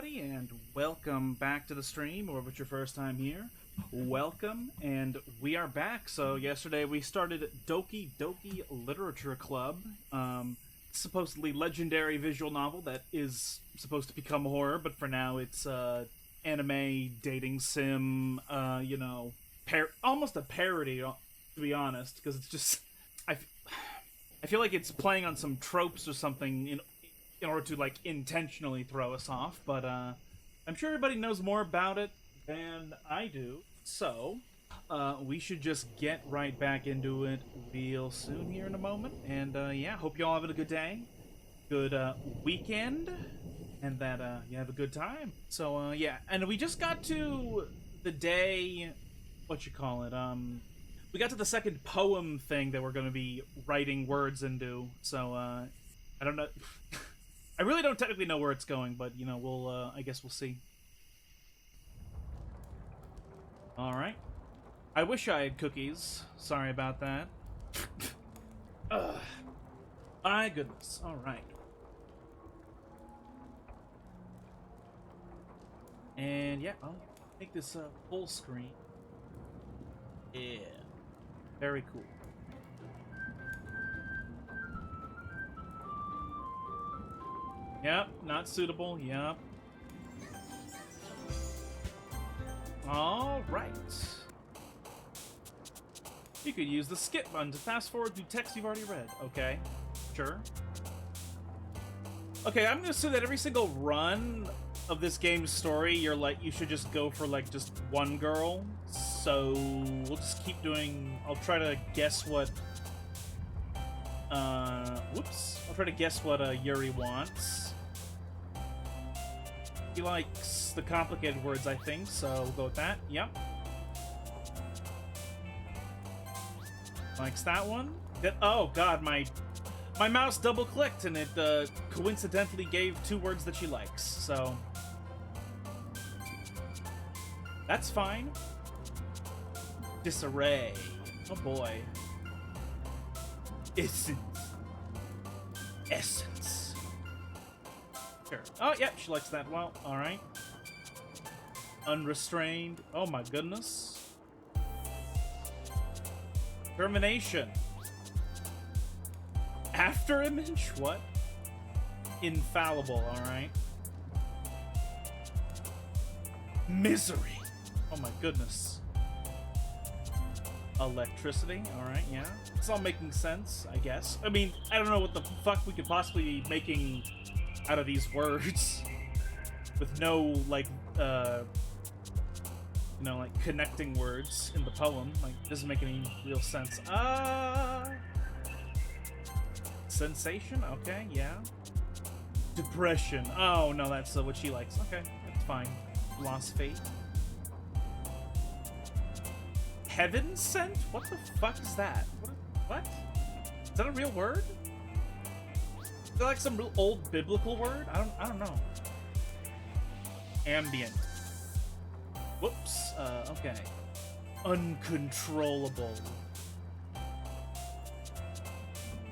everybody, and welcome back to the stream, or if it's your first time here, welcome, and we are back. So yesterday we started Doki Literature Club, supposedly legendary visual novel that is supposed to become horror, but for now it's anime, dating sim, almost a parody, to be honest, because it's just, I feel like it's playing on some tropes or something in order to, like, intentionally throw us off, but I'm sure everybody knows more about it than I do, so we should just get right back into it real soon here in a moment, and yeah, hope you all having a good day, good weekend, and that you have a good time. So yeah, and we just got to the day, what you call it, we got to the second poem thing that we're going to be writing words into, so I don't know. I really don't technically know where it's going, but, you know, we'll, I guess we'll see. Alright. I wish I had cookies. Sorry about that. Ugh. My goodness. Alright. And, yeah, I'll make this full screen. Yeah. Very cool. Yep, not suitable, yep. Alright. You could use the skip button to fast forward through text you've already read. Okay, sure. Okay, I'm gonna assume that every single run of this game's story, you should just go for, like, just one girl. So, we'll just keep doing, I'll try to guess what, I'll try to guess what, Yuri wants. He likes the complicated words, I think, so we'll go with that. Yep. Likes that one. Oh god, my mouse double-clicked and it coincidentally gave two words that she likes, so that's fine. Disarray. Oh boy. Essence. Sure. Oh, yeah, she likes that. Well, alright. Unrestrained. Oh my goodness. Termination. After image? What? Infallible, alright. Misery. Oh my goodness. Electricity. Alright, yeah. It's all making sense, I guess. I mean, I don't know what the fuck we could possibly be making out of these words with no, like, like, connecting words in the poem. Like, doesn't make any real sense. Sensation? Okay, yeah. Depression. Oh, no, that's what she likes. Okay, that's fine. Lost fate. Heaven sent? What the fuck is that? What? Is that a real word? Is that like some real old biblical word? I don't know. Ambient. Whoops. Okay. Uncontrollable.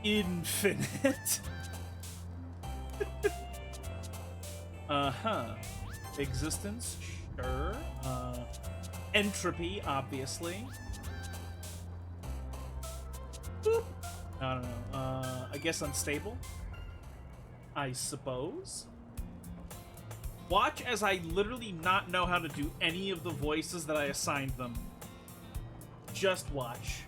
Infinite. Uh-huh. Existence? Sure. Entropy, obviously. Boop. I don't know. I guess unstable? I suppose. Watch as I literally not know how to do any of the voices that I assigned them. Just watch.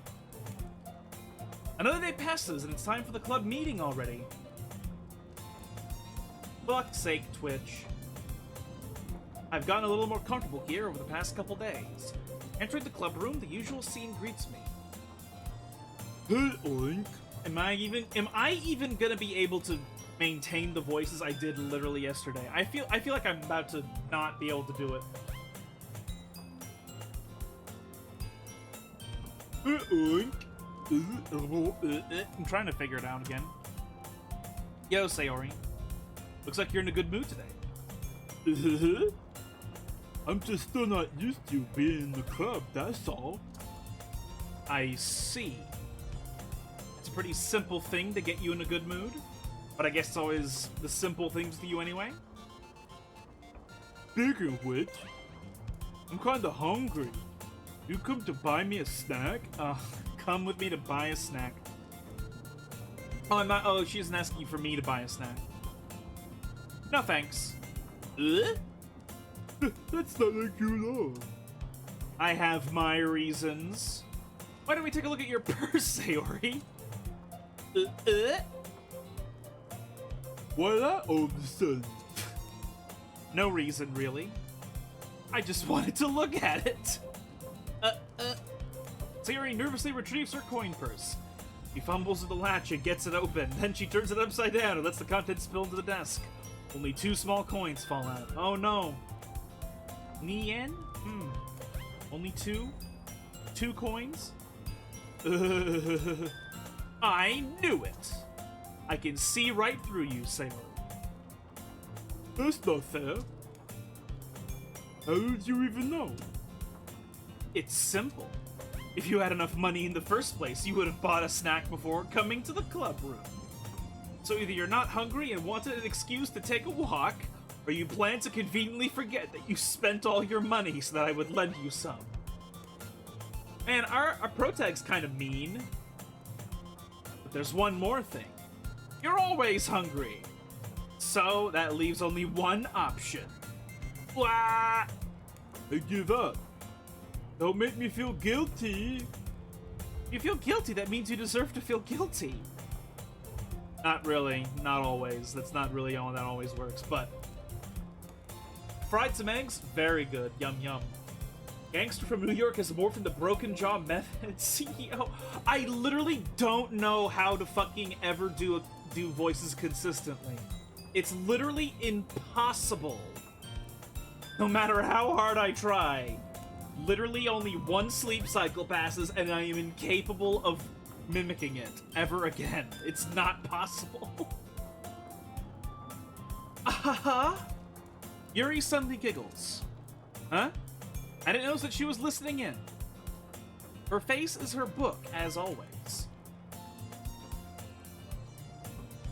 Another day passes and it's time for the club meeting already. Fuck's sake, Twitch. I've gotten a little more comfortable here over the past couple days. Entering the club room, the usual scene greets me. Hey, Oink. Am I even gonna be able to maintain the voices I did literally yesterday? I feel like I'm about to not be able to do it. I'm trying to figure it out again. Yo, Sayori. Looks like you're in a good mood today. I'm just still not used to being in the club, that's all. I see. It's a pretty simple thing to get you in a good mood. But I guess it's always the simple things to you anyway. Speaking of which, I'm kinda hungry. You come to buy me a snack? Come with me to buy a snack. Oh, I'm not. Oh, she isn't asking for me to buy a snack. No thanks. That's not like you at all. I have my reasons. Why don't we take a look at your purse, Sayori? Why that all of a sudden? No reason, really. I just wanted to look at it. Sayori nervously retrieves her coin purse. She fumbles with the latch and gets it open. Then she turns it upside down and lets the contents spill into the desk. Only 2 small coins fall out. Oh no. Yen? Only 2? 2 coins? I knew it! I can see right through you, Sayori. That's not fair. How did you even know? It's simple. If you had enough money in the first place, you would have bought a snack before coming to the club room. So either you're not hungry and wanted an excuse to take a walk, or you plan to conveniently forget that you spent all your money so that I would lend you some. Man, our protag's kind of mean. But there's one more thing. You're always hungry. So that leaves only one option. Blah! I give up. Don't make me feel guilty. If you feel guilty, that means you deserve to feel guilty. Not really. Not always. That's not really how that always works, but... Fried some eggs? Very good. Yum yum. Gangster from New York has morphed into Broken Jaw Method CEO. I literally don't know how to fucking ever do voices consistently. It's literally impossible. No matter how hard I try. Literally only one sleep cycle passes and I am incapable of mimicking it ever again. It's not possible. Yuri suddenly giggles. Huh? I didn't notice that she was listening in. Her face is her book, as always.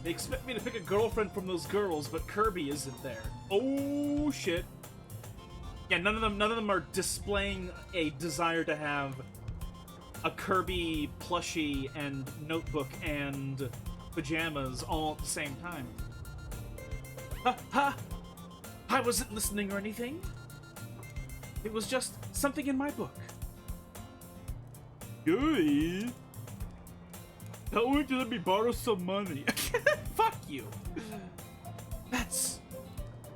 They expect me to pick a girlfriend from those girls, but Kirby isn't there. Oh shit. Yeah, none of them are displaying a desire to have a Kirby plushie and notebook and pajamas all at the same time. Ha ha! I wasn't listening or anything. It was just something in my book. Yuri! Tell her to let me borrow some money. Fuck you! That's...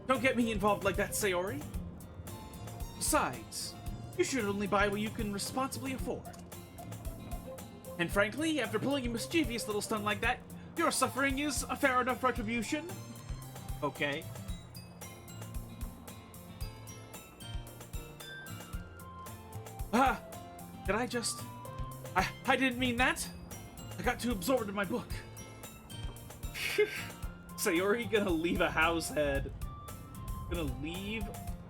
Don't get me involved like that, Sayori. Besides, you should only buy what you can responsibly afford. And frankly, after pulling a mischievous little stunt like that, your suffering is a fair enough retribution. Okay. Did I just... I didn't mean that. I got too absorbed in my book. Sayori gonna leave a house head. Gonna leave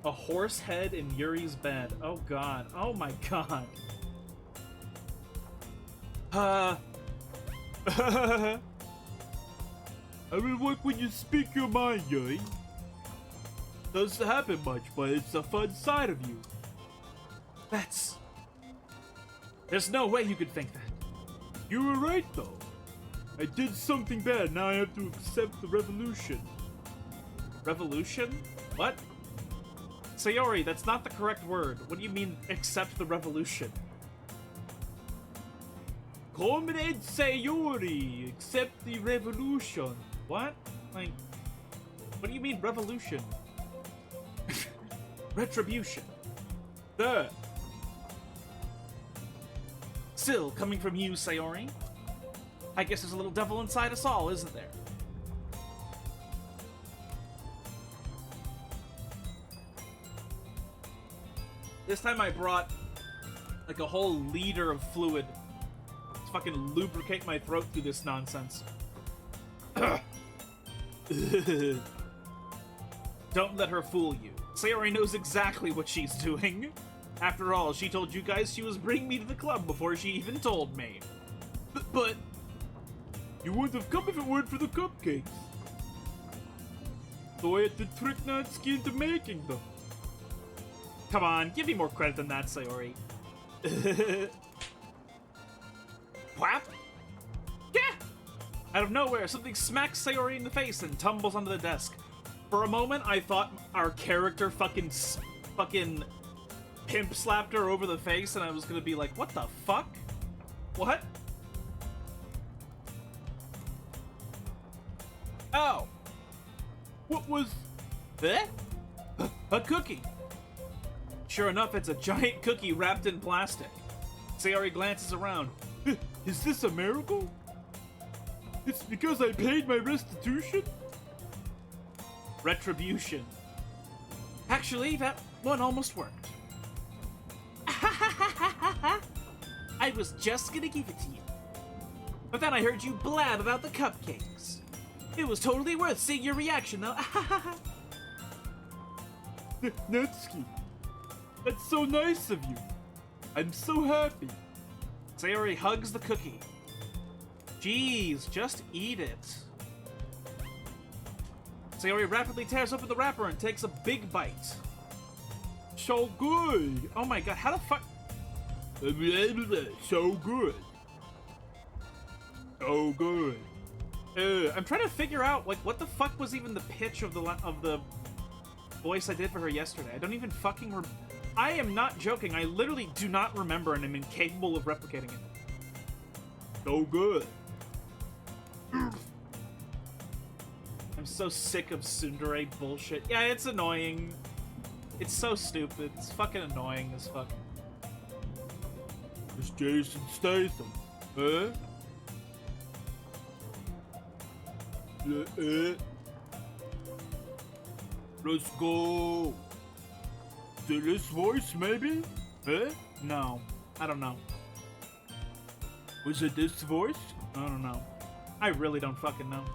a horse head in Yuri's bed. Oh god. Oh my god. I will work when you speak your mind, Yuri. Doesn't happen much, but it's a fun side of you. That's... There's no way you could think that. You were right, though. I did something bad, now I have to accept the revolution. Revolution? What? Sayori, that's not the correct word. What do you mean, accept the revolution? Comrade Sayori, accept the revolution. What? Like, what do you mean, revolution? Retribution. There. Still, coming from you, Sayori, I guess there's a little devil inside us all, isn't there? This time I brought, like, a whole liter of fluid to fucking lubricate my throat through this nonsense. Don't let her fool you. Sayori knows exactly what she's doing. After all, she told you guys she was bringing me to the club before she even told me. But... You wouldn't have come if it weren't for the cupcakes. So I had to trick Natsuki into making them. Come on, give me more credit than that, Sayori. Whap! Yeah! Out of nowhere, something smacks Sayori in the face and tumbles onto the desk. For a moment, I thought our character fucking pimp slapped her over the face, and I was gonna be like, what the fuck? What? Oh. What was... Eh? A cookie. Sure enough, it's a giant cookie wrapped in plastic. Sayori glances around. Is this a miracle? It's because I paid my restitution? Retribution. Actually, that one almost worked. I was just gonna give it to you. But then I heard you blab about the cupcakes. It was totally worth seeing your reaction, though. Natsuki, that's so nice of you. I'm so happy. Sayori hugs the cookie. Jeez, just eat it. Sayori rapidly tears open the wrapper and takes a big bite. So good. Oh my god, how the fuck? So good. So good. I'm trying to figure out, like, what the fuck was even the pitch of the voice I did for her yesterday. I don't even fucking I am not joking. I literally do not remember, and I'm incapable of replicating it. So good. I'm so sick of tsundere bullshit. Yeah, it's annoying. It's so stupid. It's fucking annoying as fuck. It's Jason Statham. Huh? Let's go. To this voice, maybe? Huh? No. I don't know. Was it this voice? I don't know. I really don't fucking know.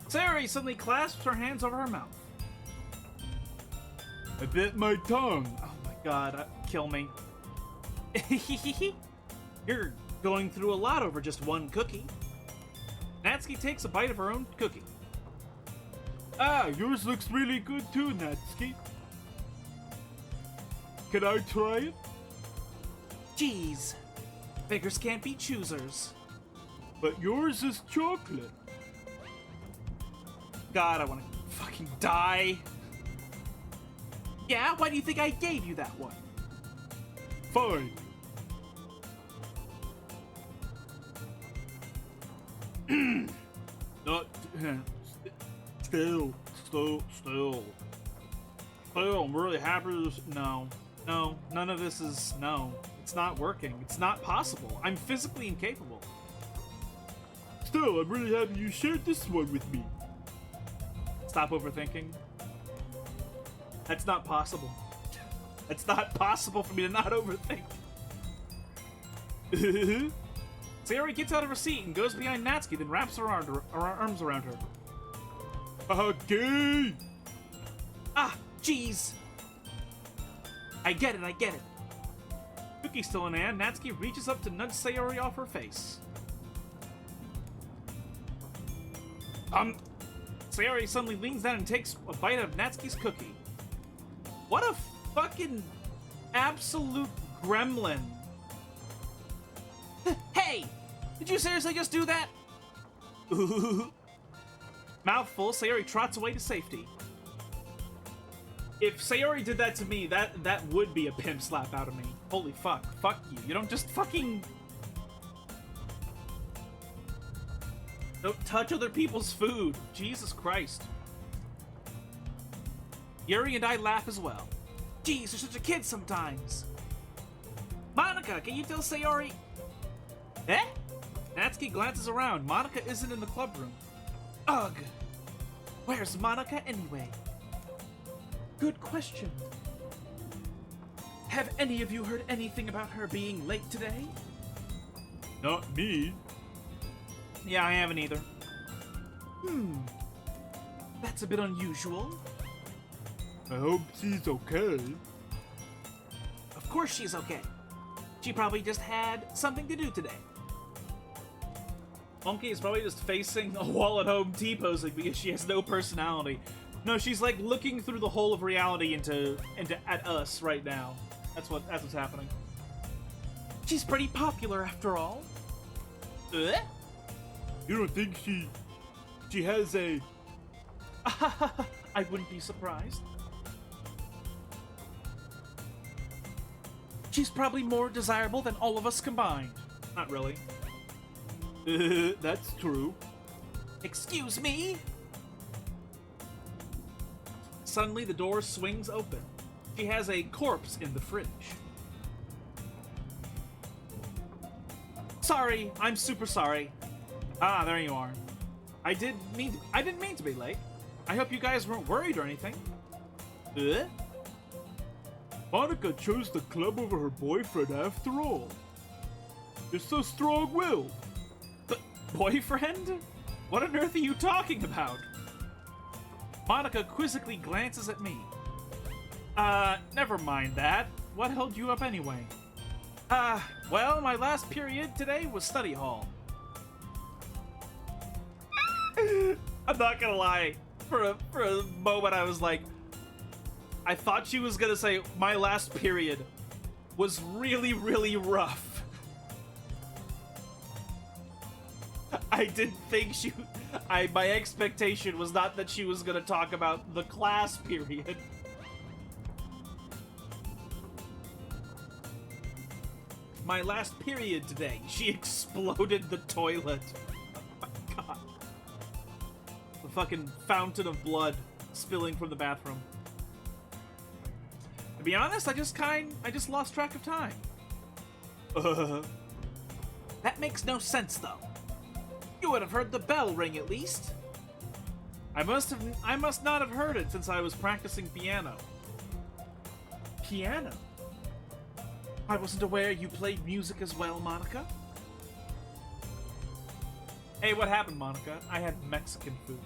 Sayori suddenly clasps her hands over her mouth. I bit my tongue. Oh my god, kill me. You're going through a lot over just one cookie. Natsuki takes a bite of her own cookie. Ah, yours looks really good too, Natsuki. Can I try it? Jeez. Beggars can't be choosers. But yours is chocolate. God, I want to fucking die. Yeah, why do you think I gave you that one? Fine. Not... Still, I'm really happy to... No, none of this is... No, it's not working. It's not possible. I'm physically incapable. Still, I'm really happy you shared this one with me. Stop overthinking. That's not possible. It's not possible for me to not overthink. Sayori gets out of her seat and goes behind Natsuki, then wraps her arms around her. Okay. Ah, jeez. I get it. Cookie's still in hand. Natsuki reaches up to nudge Sayori off her face. Sayori suddenly leans down and takes a bite of Natsuki's cookie. What a fucking absolute gremlin. Hey! Did you seriously just do that? Mouthful, Sayori trots away to safety. If Sayori did that to me, that would be a pimp slap out of me. Holy fuck. Fuck you. You don't just fucking... Don't touch other people's food. Jesus Christ. Yuri and I laugh as well. Jeez, you're such a kid sometimes. Monica, can you tell Sayori... Eh? Natsuki glances around. Monica isn't in the club room. Ugh. Where's Monica anyway? Good question. Have any of you heard anything about her being late today? Not me. Yeah, I haven't either. That's a bit unusual. I hope she's okay. Of course she's okay. She probably just had something to do today. Monkey is probably just facing a wall at home T-posing because she has no personality. No, she's like looking through the hole of reality into at us right now. That's what's happening. She's pretty popular after all. You don't think she has a... I wouldn't be surprised. She's probably more desirable than all of us combined. Not really. That's true. Excuse me? Suddenly, the door swings open. She has a corpse in the fridge. Sorry, I'm super sorry. Ah, there you are. I didn't mean to be late. I hope you guys weren't worried or anything. Monica chose the club over her boyfriend after all. You're so strong-willed. But boyfriend? What on earth are you talking about? Monica quizzically glances at me. Never mind that. What held you up anyway? Well, my last period today was study hall. I'm not gonna lie. For a moment, I was like, I thought she was gonna say my last period was really, really rough. I didn't think my expectation was not that she was gonna talk about the class period. My last period today, she exploded the toilet. Oh my god. The fucking fountain of blood spilling from the bathroom. To be honest, I just lost track of time. That makes no sense, though. You would have heard the bell ring at least. I must not have heard it since I was practicing piano. Piano? I wasn't aware you played music as well, Monica. Hey, what happened, Monica? I had Mexican food.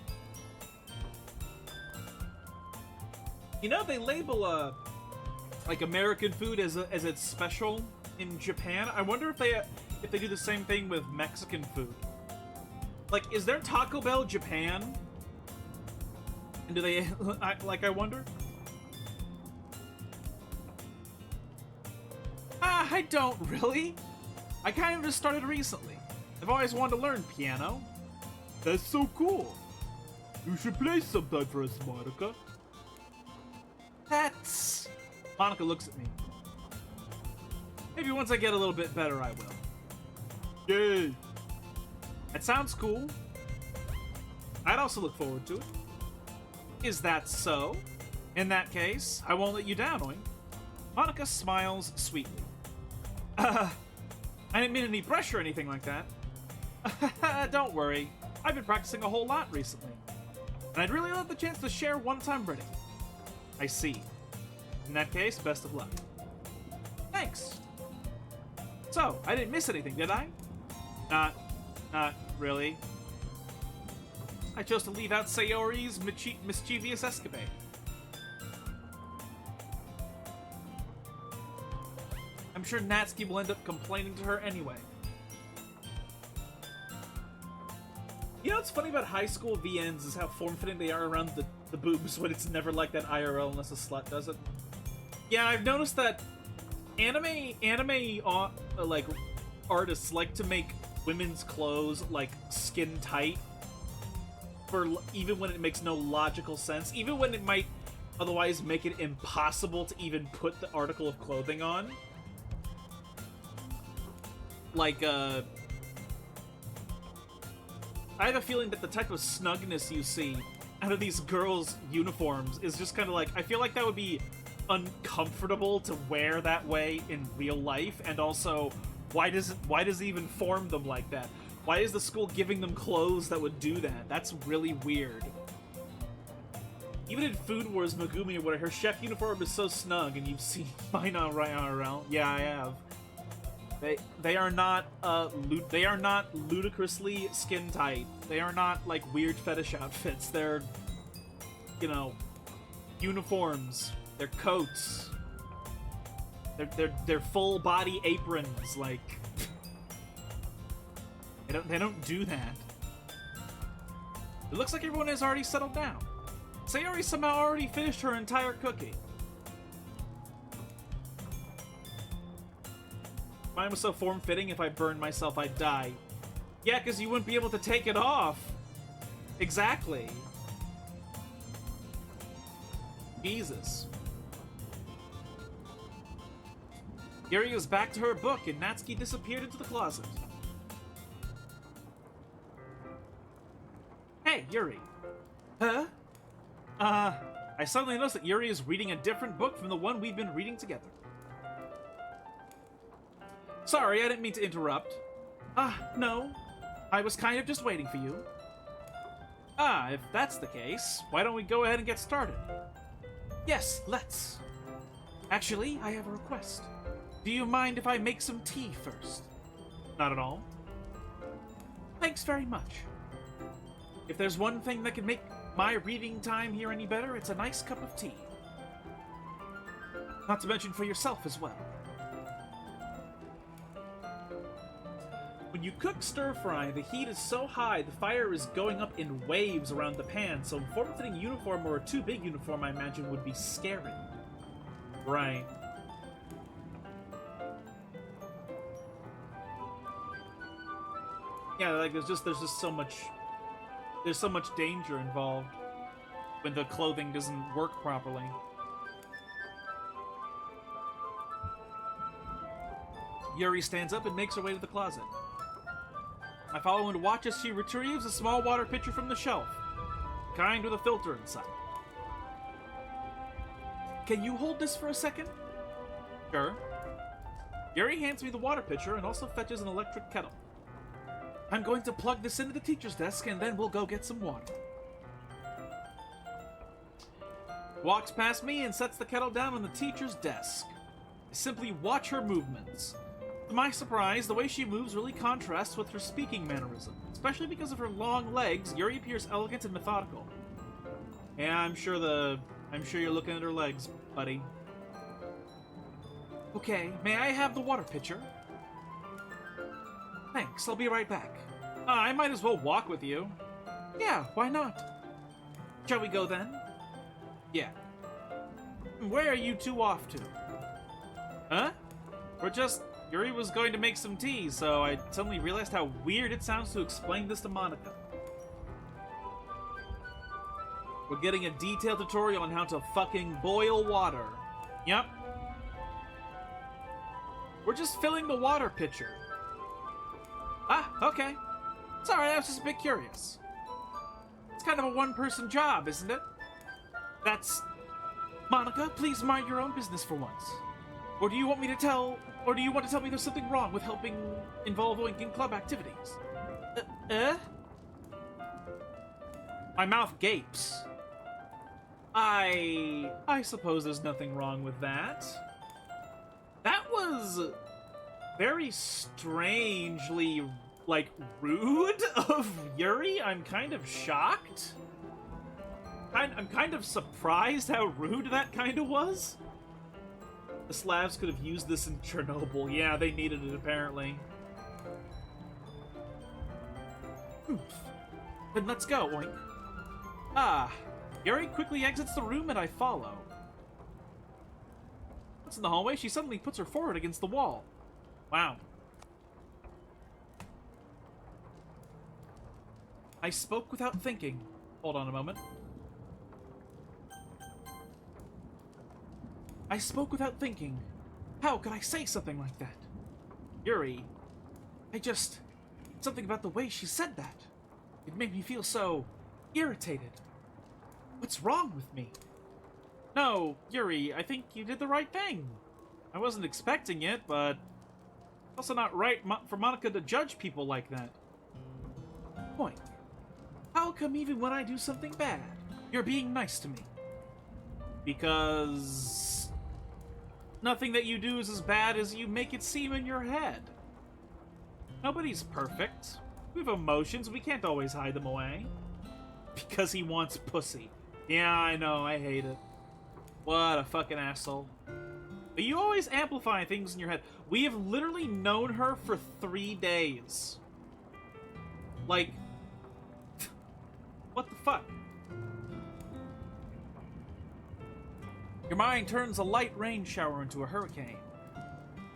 You know, they label like American food as it's special in Japan. I wonder if they do the same thing with Mexican food. Like, is there Taco Bell Japan? And do they I wonder? I don't really. I kind of just started recently. I've always wanted to learn piano. That's so cool. You should play sometime for us, Monica. That's... Monica looks at me. Maybe once I get a little bit better, I will. Yay. That sounds cool. I'd also look forward to it. Is that so? In that case, I won't let you down, Oink. Monica smiles sweetly. I didn't mean any pressure or anything like that. Don't worry. I've been practicing a whole lot recently. And I'd really love the chance to share once I'm ready. I see. In that case, best of luck. Thanks. So, I didn't miss anything, did I? Not really. I chose to leave out Sayori's mischievous escapade. I'm sure Natsuki will end up complaining to her anyway. You know what's funny about high school VNs is how form-fitting they are around the boobs when it's never like that IRL unless a slut does it. Yeah, I've noticed that anime like artists like to make women's clothes like skin tight for even when it makes no logical sense, even when it might otherwise make it impossible to even put the article of clothing on. Like, I have a feeling that the type of snugness you see out of these girls' uniforms is just kind of like, I feel like that would be uncomfortable to wear that way in real life, and also, why does it even form them like that? Why is the school giving them clothes that would do that? That's really weird. Even in Food Wars Megumi, where her chef uniform is so snug, and you've seen mine on IRL. Yeah, I have. They are not ludicrously skin tight. They are not like weird fetish outfits. They're, you know, uniforms. They're coats. They're full body aprons. Like they don't do that. It looks like everyone has already settled down. Sayori somehow already finished her entire cookie. Mine was so form-fitting, if I burned myself, I'd die. Yeah, because you wouldn't be able to take it off. Exactly. Jesus. Yuri was back to her book, and Natsuki disappeared into the closet. Hey, Yuri. Huh? I suddenly noticed that Yuri is reading a different book from the one we've been reading together. Sorry, I didn't mean to interrupt. No. I was kind of just waiting for you. If that's the case, why don't we go ahead and get started? Yes, let's. Actually, I have a request. Do you mind if I make some tea first? Not at all. Thanks very much. If there's one thing that can make my reading time here any better, it's a nice cup of tea. Not to mention for yourself as well. When you cook stir-fry, the heat is so high the fire is going up in waves around the pan, so a form-fitting uniform or a too big uniform, I imagine, would be scary. Right. Yeah, like there's just so much danger involved when the clothing doesn't work properly. Yuri stands up and makes her way to the closet. I follow and watch as she retrieves a small water pitcher from the shelf, kind with a filter inside. Can you hold this for a second? Sure. Yuri hands me the water pitcher and also fetches an electric kettle. I'm going to plug this into the teacher's desk and then we'll go get some water. Walks past me and sets the kettle down on the teacher's desk. I simply watch her movements. To my surprise, the way she moves really contrasts with her speaking mannerism. Especially because of her long legs, Yuri appears elegant and methodical. Yeah, I'm sure you're looking at her legs, buddy. Okay, may I have the water pitcher? Thanks, I'll be right back. I might as well walk with you. Yeah, why not? Shall we go then? Yeah. Where are you two off to? Huh? Yuri was going to make some tea, so I suddenly realized how weird it sounds to explain this to Monica. We're getting a detailed tutorial on how to fucking boil water. Yep. We're just filling the water pitcher. Okay. Sorry, I was just a bit curious. It's kind of a one-person job, isn't it? Monica, please mind your own business for once. Or do you want to tell me there's something wrong with helping involving in club activities? My mouth gapes. I suppose there's nothing wrong with that. That was very strangely, rude of Yuri. I'm kind of shocked. I'm kind of surprised how rude that kind of was. The Slavs could have used this in Chernobyl. Yeah, they needed it, apparently. Then let's go, oink. Yuri quickly exits the room and I follow. Once in the hallway, she suddenly puts her forehead against the wall. Wow. I spoke without thinking. Hold on a moment. I spoke without thinking. How could I say something like that? Yuri, something about the way she said that. It made me feel so irritated. What's wrong with me? No, Yuri, I think you did the right thing. I wasn't expecting it, but also not right for Monica to judge people like that. Point. How come even when I do something bad, you're being nice to me? Because nothing that you do is as bad as you make it seem in your head. Nobody's perfect. We have emotions, we can't always hide them away. Because he wants pussy. Yeah, I know, I hate it. What a fucking asshole. But you always amplify things in your head. We have literally known her for 3 days. What the fuck? Your mind turns a light rain shower into a hurricane.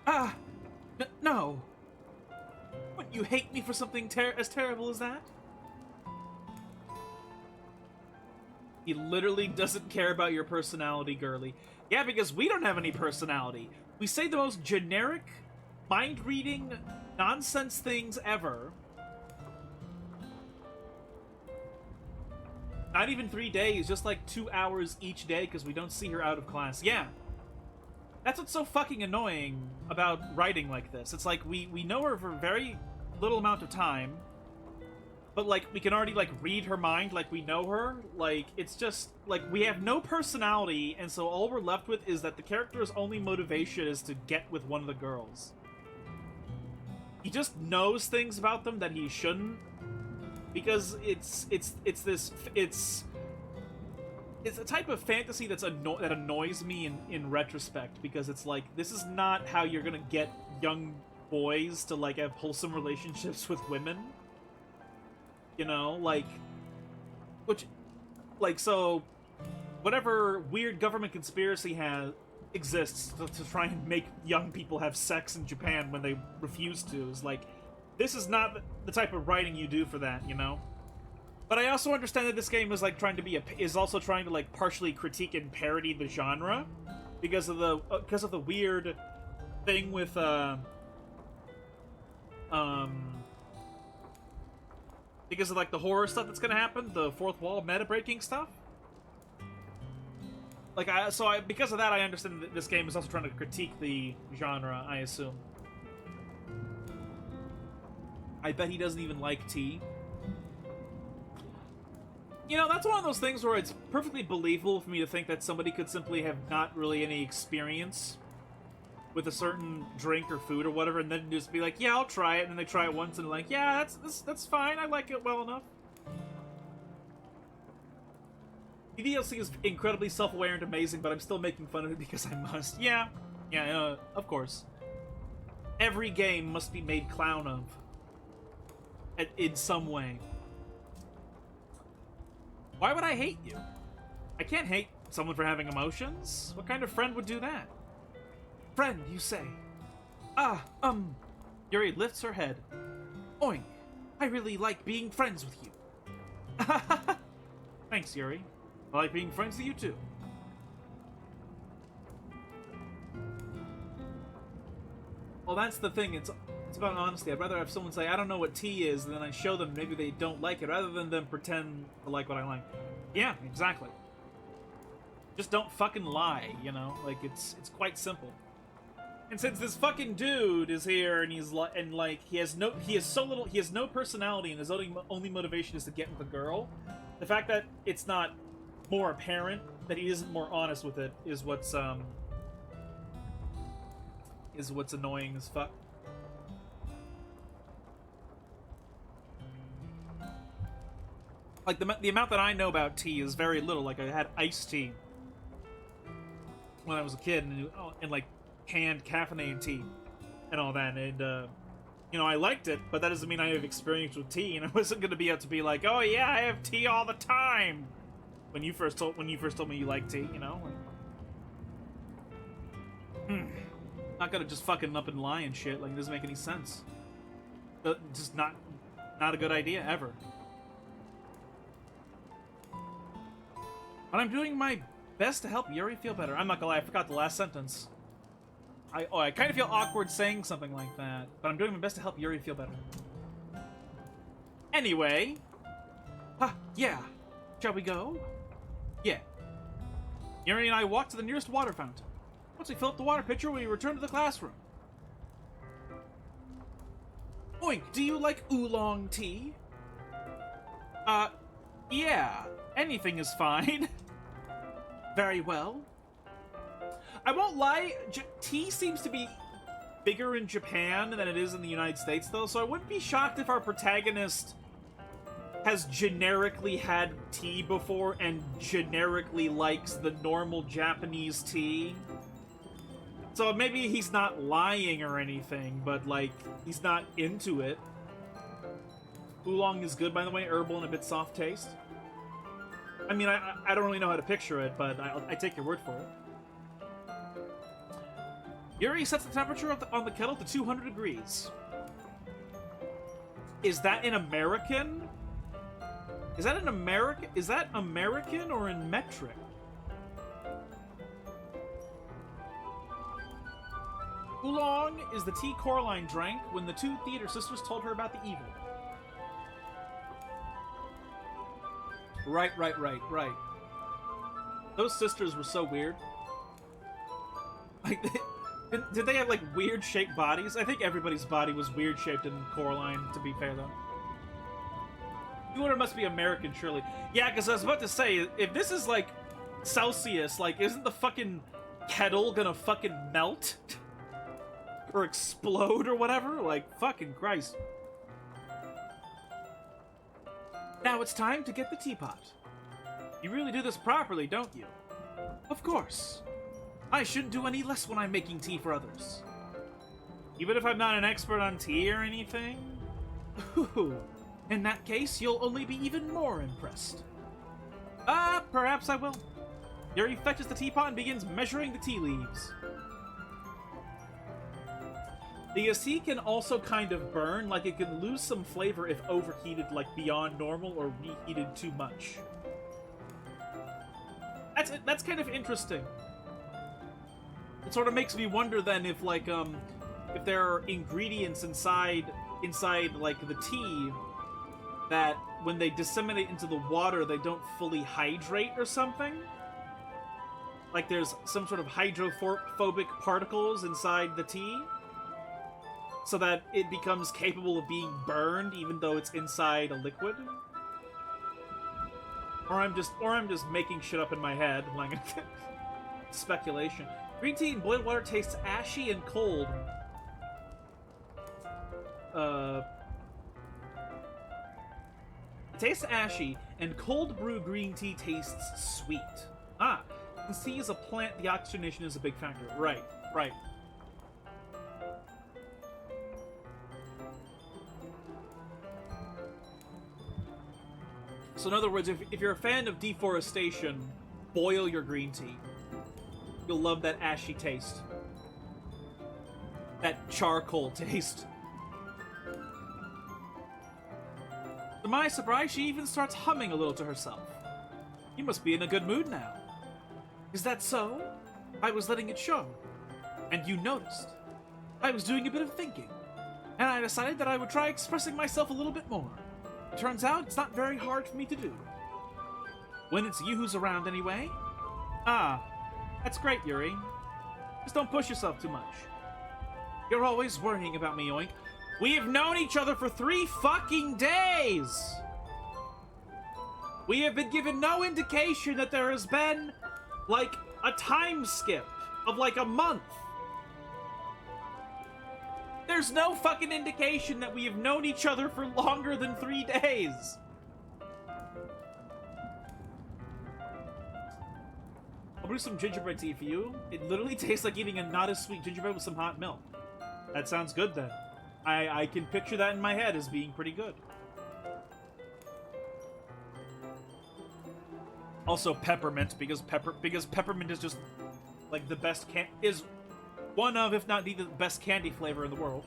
Ah! No! Wouldn't you hate me for something as terrible as that? He literally doesn't care about your personality, girly. Yeah, because we don't have any personality. We say the most generic, mind-reading, nonsense things ever. Not even 3 days, just like 2 hours each day because we don't see her out of class. Yeah. That's what's so fucking annoying about writing like this. It's like we know her for a very little amount of time, but like we can already like read her mind like we know her. Like it's just like we have no personality, and so all we're left with is that the character's only motivation is to get with one of the girls. He just knows things about them that he shouldn't, because it's a type of fantasy that annoys me in retrospect, because it's like, this is not how you're gonna get young boys to like have wholesome relationships with women, you know, like, which, like, so whatever weird government conspiracy exists to try and make young people have sex in Japan when they refuse to is like, this is not the type of writing you do for that, you know. But I also understand that this game is like trying to is also trying to like partially critique and parody the genre because of the weird thing with because of like the horror stuff that's gonna happen, the fourth wall meta breaking stuff. Like because of that, I understand that this game is also trying to critique the genre, I assume. I bet he doesn't even like tea. You know, that's one of those things where it's perfectly believable for me to think that somebody could simply have not really any experience with a certain drink or food or whatever, and then just be like, yeah, I'll try it, and then they try it once and like, yeah, that's fine, I like it well enough. DDLC is incredibly self-aware and amazing, but I'm still making fun of it because I must. Yeah, of course. Every game must be made clown of. In some way. Why would I hate you? I can't hate someone for having emotions. What kind of friend would do that? Friend, you say? Yuri lifts her head. Oink. I really like being friends with you. Thanks, Yuri. I like being friends with you, too. Well, that's the thing. It's about honesty. I'd rather have someone say, I don't know what tea is, and then I show them maybe they don't like it, rather than them pretend to like what I like. Yeah, exactly. Just don't fucking lie, you know? Like, it's quite simple. And since this fucking dude is here, and he has no personality, and his only motivation is to get with a girl, the fact that it's not more apparent, that he isn't more honest with it, is what's annoying as fuck. Like, the amount that I know about tea is very little. Like, I had iced tea when I was a kid, and like, canned caffeinated tea and all that, and, you know, I liked it, but that doesn't mean I have experience with tea, and I wasn't gonna be able to be like, oh yeah, I have tea all the time, when you first told me you like tea, you know? Like, not gonna just fucking up and lie and shit, like, it doesn't make any sense. Just not a good idea, ever. But I'm doing my best to help Yuri feel better. I'm not gonna lie, I forgot the last sentence. I kind of feel awkward saying something like that, but I'm doing my best to help Yuri feel better. Anyway. Yeah. Shall we go? Yeah. Yuri and I walk to the nearest water fountain. Once we fill up the water pitcher, we return to the classroom. Oink, do you like oolong tea? Yeah. Anything is fine. Very well. I won't lie, tea seems to be bigger in Japan than it is in the United States, though, so I wouldn't be shocked if our protagonist has generically had tea before and generically likes the normal Japanese tea. So maybe he's not lying or anything, but, like, he's not into it. Oolong is good, by the way, herbal and a bit soft taste. I mean, I don't really know how to picture it, but I take your word for it. Yuri sets the temperature on the kettle to 200 degrees. Is that in American? Is that American or in metric? Oolong is the tea Coraline drank when the two theater sisters told her about the evil. Right. Those sisters were so weird. Like, did they have, like, weird-shaped bodies? I think everybody's body was weird-shaped in Coraline, to be fair, though. The order must be American, surely. Yeah, because I was about to say, if this is, like, Celsius, like, isn't the fucking kettle gonna fucking melt? Or explode or whatever? Like, fucking Christ. Now it's time to get the teapot. You really do this properly, don't you? Of course. I shouldn't do any less when I'm making tea for others. Even if I'm not an expert on tea or anything? Ooh, in that case, you'll only be even more impressed. Perhaps I will. Yuri fetches the teapot and begins measuring the tea leaves. The tea can also kind of burn, like it can lose some flavor if overheated, like beyond normal, or reheated too much. That's kind of interesting. It sort of makes me wonder then if, like, if there are ingredients inside like the tea that when they disseminate into the water they don't fully hydrate or something. Like there's some sort of hydrophobic particles inside the tea, so that it becomes capable of being burned even though it's inside a liquid. Or I'm just making shit up in my head, like speculation. Green tea and boiled water tastes ashy and cold. It tastes ashy, and cold brew green tea tastes sweet. Since tea is a plant, the oxygenation is a big factor. Right. So in other words, if you're a fan of deforestation, boil your green tea. You'll love that ashy taste. That charcoal taste. To my surprise, she even starts humming a little to herself. You must be in a good mood now. Is that so? I was letting it show. And you noticed. I was doing a bit of thinking. And I decided that I would try expressing myself a little bit more. It turns out it's not very hard for me to do. When it's you who's around anyway. That's great, Yuri. Just don't push yourself too much. You're always worrying about me, Oink. We have known each other for 3 fucking days! We have been given no indication that there has been, like, a time skip of, like, a month. There's no fucking indication that we have known each other for longer than 3 days. I'll brew some gingerbread tea for you. It literally tastes like eating a not as sweet gingerbread with some hot milk. That sounds good then. I can picture that in my head as being pretty good. Also peppermint, because peppermint is just like the best is one of, if not the best candy flavor in the world.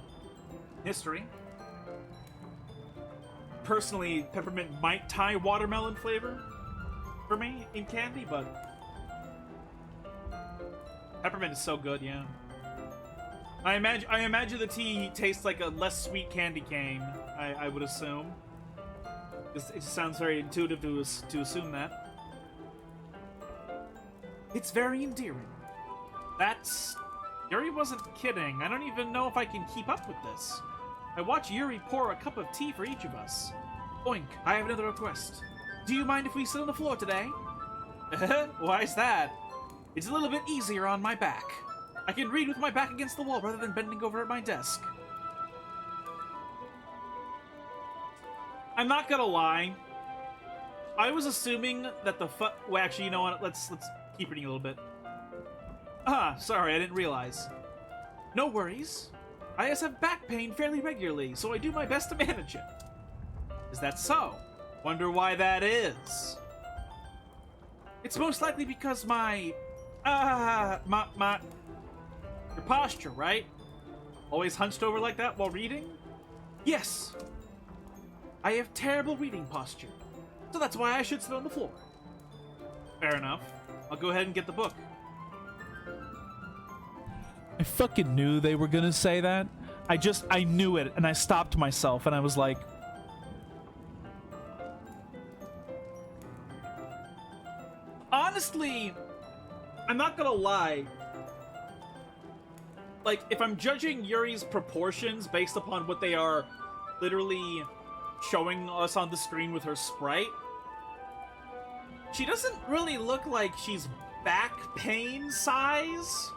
History. Personally, peppermint might tie watermelon flavor for me in candy, but peppermint is so good, yeah. I imagine the tea tastes like a less sweet candy cane, I would assume. It just sounds very intuitive to assume that. It's very endearing. Yuri wasn't kidding. I don't even know if I can keep up with this. I watch Yuri pour a cup of tea for each of us. Oink, I have another request. Do you mind if we sit on the floor today? Why's that? It's a little bit easier on my back. I can read with my back against the wall rather than bending over at my desk. I'm not gonna lie. I was assuming that well, actually, you know what? Let's keep reading a little bit. Sorry, I didn't realize. No worries. I just have back pain fairly regularly, so I do my best to manage it. Is that so? Wonder why that is. It's most likely because my Your posture, right? Always hunched over like that while reading? Yes! I have terrible reading posture, so that's why I should sit on the floor. Fair enough. I'll go ahead and get the book. I fucking knew they were gonna say that. I knew it, and I stopped myself, and I was like... Honestly, I'm not gonna lie. Like, if I'm judging Yuri's proportions based upon what they are literally showing us on the screen with her sprite, she doesn't really look like she's back pain size.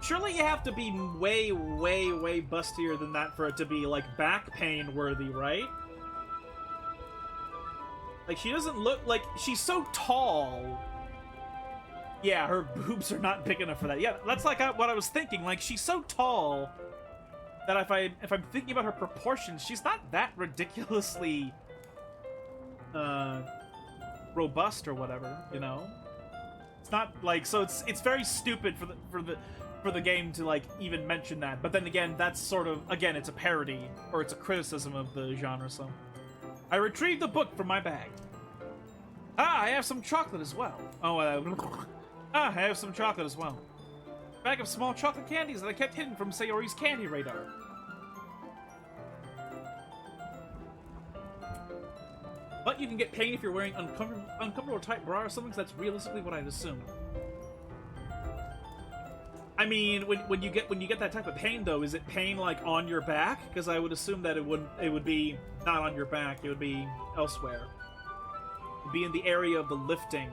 Surely you have to be way, way, way bustier than that for it to be, like, back pain worthy, right? Like, she doesn't look like... She's so tall. Yeah, her boobs are not big enough for that. Yeah, that's like what I was thinking. Like, she's so tall that if I'm thinking about her proportions, she's not that ridiculously robust or whatever, you know? It's not like... So it's very stupid for the game to, like, even mention that. But then again, that's sort of... Again, it's a parody, or it's a criticism of the genre, so... I retrieved the book from my bag. Ah, I have some chocolate as well. Oh, I have some chocolate as well. Bag of small chocolate candies that I kept hidden from Sayori's candy radar. But you can get pain if you're wearing uncomfortable tight bra or something, so that's realistically what I'd assume. I mean, when you get that type of pain though, is it pain like on your back? Because I would assume that it would be not on your back, it would be elsewhere. It would be in the area of the lifting.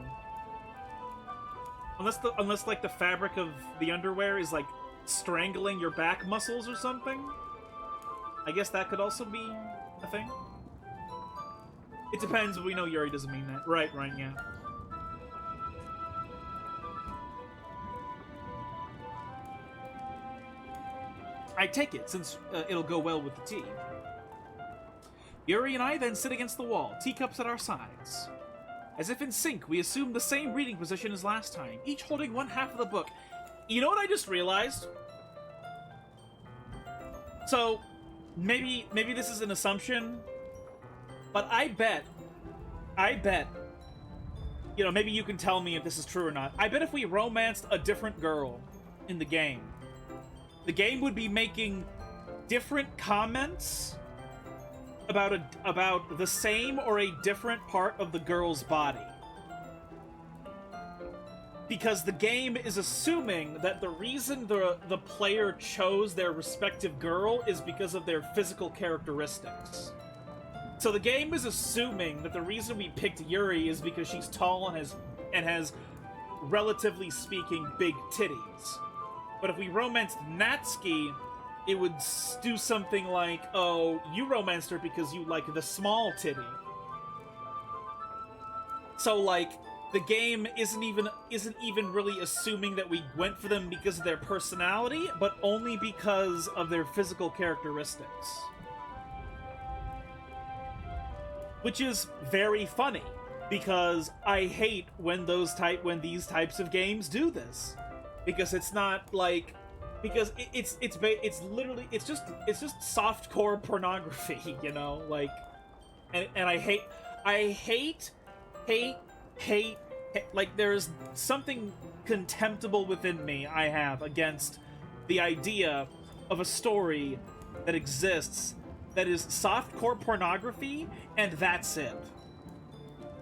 Unless like the fabric of the underwear is like strangling your back muscles or something. I guess that could also be a thing. It depends, we know Yuri doesn't mean that. Right, yeah. I take it, since it'll go well with the tea. Yuri and I then sit against the wall, teacups at our sides. As if in sync, we assume the same reading position as last time, each holding one half of the book. You know what I just realized? So, maybe this is an assumption, but I bet, you know, maybe you can tell me if this is true or not. I bet if we romanced a different girl in the game would be making different comments about the same or a different part of the girl's body. Because the game is assuming that the reason the player chose their respective girl is because of their physical characteristics. So the game is assuming that the reason we picked Yuri is because she's tall and has relatively speaking big titties. But if we romanced Natsuki, it would do something like, oh, you romanced her because you like the small titty. So, like, the game isn't even really assuming that we went for them because of their personality, but only because of their physical characteristics. Which is very funny, because I hate when these types of games do this. Because it's not like, because it's just softcore pornography, you know, like, and I hate, like, there's something contemptible within me I have against the idea of a story that exists that is softcore pornography, and that's it.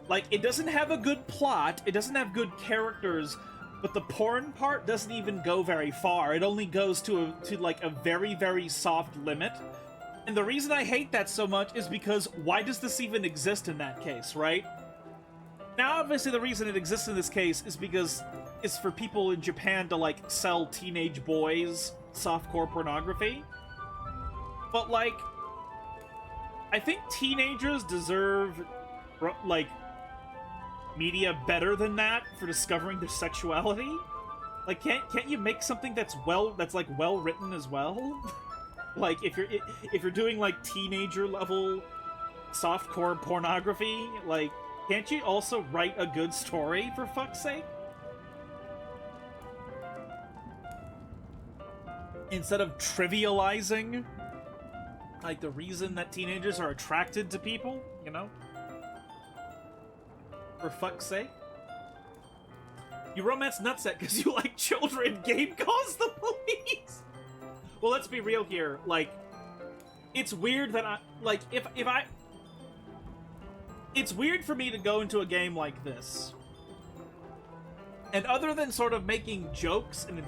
Like, it doesn't have a good plot, it doesn't have good characters, but the porn part doesn't even go very far. It only goes to like a very, very soft limit. And the reason I hate that so much is because why does this even exist in that case, right? Now, obviously, the reason it exists in this case is because it's for people in Japan to, like, sell teenage boys softcore pornography. But, like, I think teenagers deserve, like, media better than that for discovering their sexuality. Like, can't you make something that's well written as well? Like, if you're doing like teenager level softcore pornography, like, can't you also write a good story, for fuck's sake? instead of trivializing like the reason that teenagers are attracted to people, you know? For fuck's sake. You romance nutsack because you like children. Game calls the police. Well, let's be real here. Like, it's weird that I like if I. It's weird for me to go into a game like this, and other than sort of making jokes and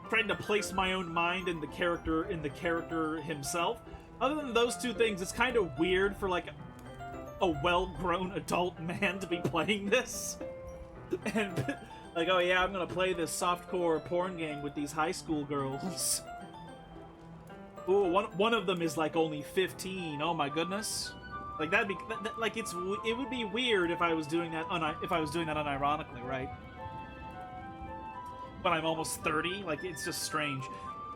trying to place my own mind in the character himself. Other than those two things, it's kind of weird for like a well-grown adult man to be playing this. And like, oh yeah, I'm gonna play this softcore porn game with these high school girls. Ooh, one of them is like only 15. Oh my goodness. Like that'd be like it would be weird if I was doing that unironically, right? But I'm almost 30. Like it's just strange.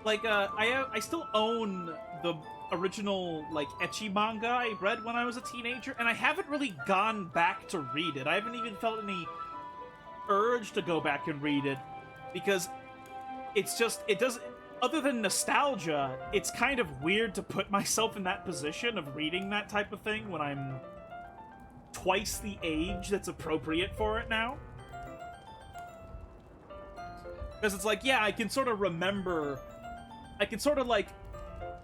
Like I still own the original like ecchi manga I read when I was a teenager, and I haven't really gone back to read it. I haven't even felt any urge to go back and read it because it doesn't, other than nostalgia, it's kind of weird to put myself in that position of reading that type of thing when I'm twice the age that's appropriate for it now. Because it's like, yeah, I can sort of remember, I can sort of like,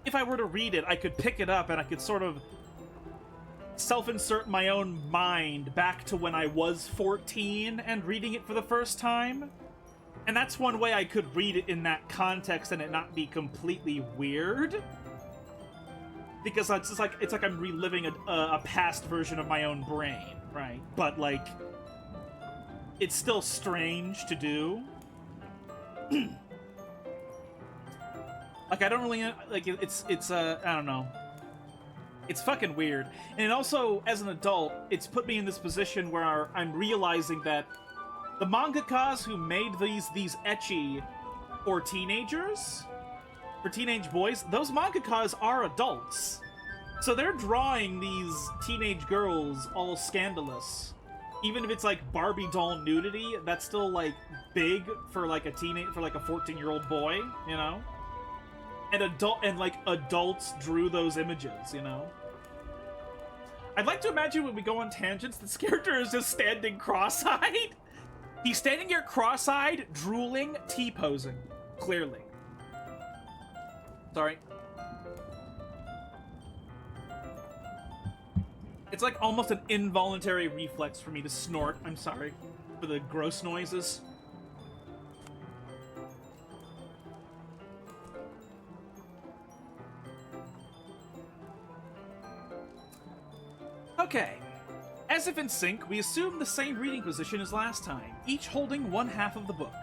if I were to read it, I could pick it up and I could sort of self-insert my own mind back to when I was 14 and reading it for the first time. And that's one way I could read it in that context and it not be completely weird. Because it's like I'm reliving a past version of my own brain, right? But like, it's still strange to do. Like, I don't really, like, it's I don't know. It's fucking weird. And it also, as an adult, it's put me in this position where I'm realizing that the mangakas who made these ecchi for teenagers, for teenage boys, those mangakas are adults. So they're drawing these teenage girls all scandalous. Even if it's like Barbie doll nudity, that's still like big for like a 14-year-old boy, you know? And adults drew those images, you know? I'd like to imagine when we go on tangents, this character is just standing cross-eyed. He's standing here cross-eyed, drooling, T-posing. Clearly. Sorry. It's like almost an involuntary reflex for me to snort. I'm sorry for the gross noises. Okay. As if in sync, we assume the same reading position as last time, each holding one half of the book.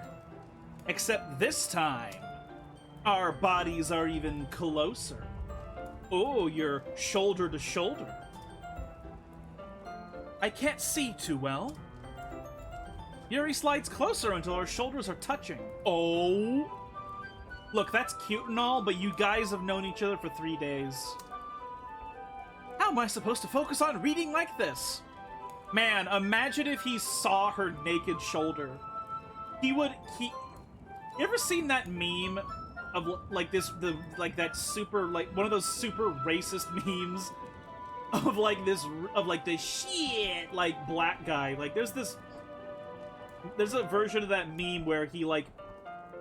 Except this time, our bodies are even closer. Oh, you're shoulder to shoulder. I can't see too well. Yuri slides closer until our shoulders are touching. Oh. Look, that's cute and all, but you guys have known each other for 3 days. How am I supposed to focus on reading like this? Man, imagine if he saw her naked shoulder. You ever seen that meme of like that super, like one of those super racist memes of like the shit like black guy? Like there's a version of that meme where he like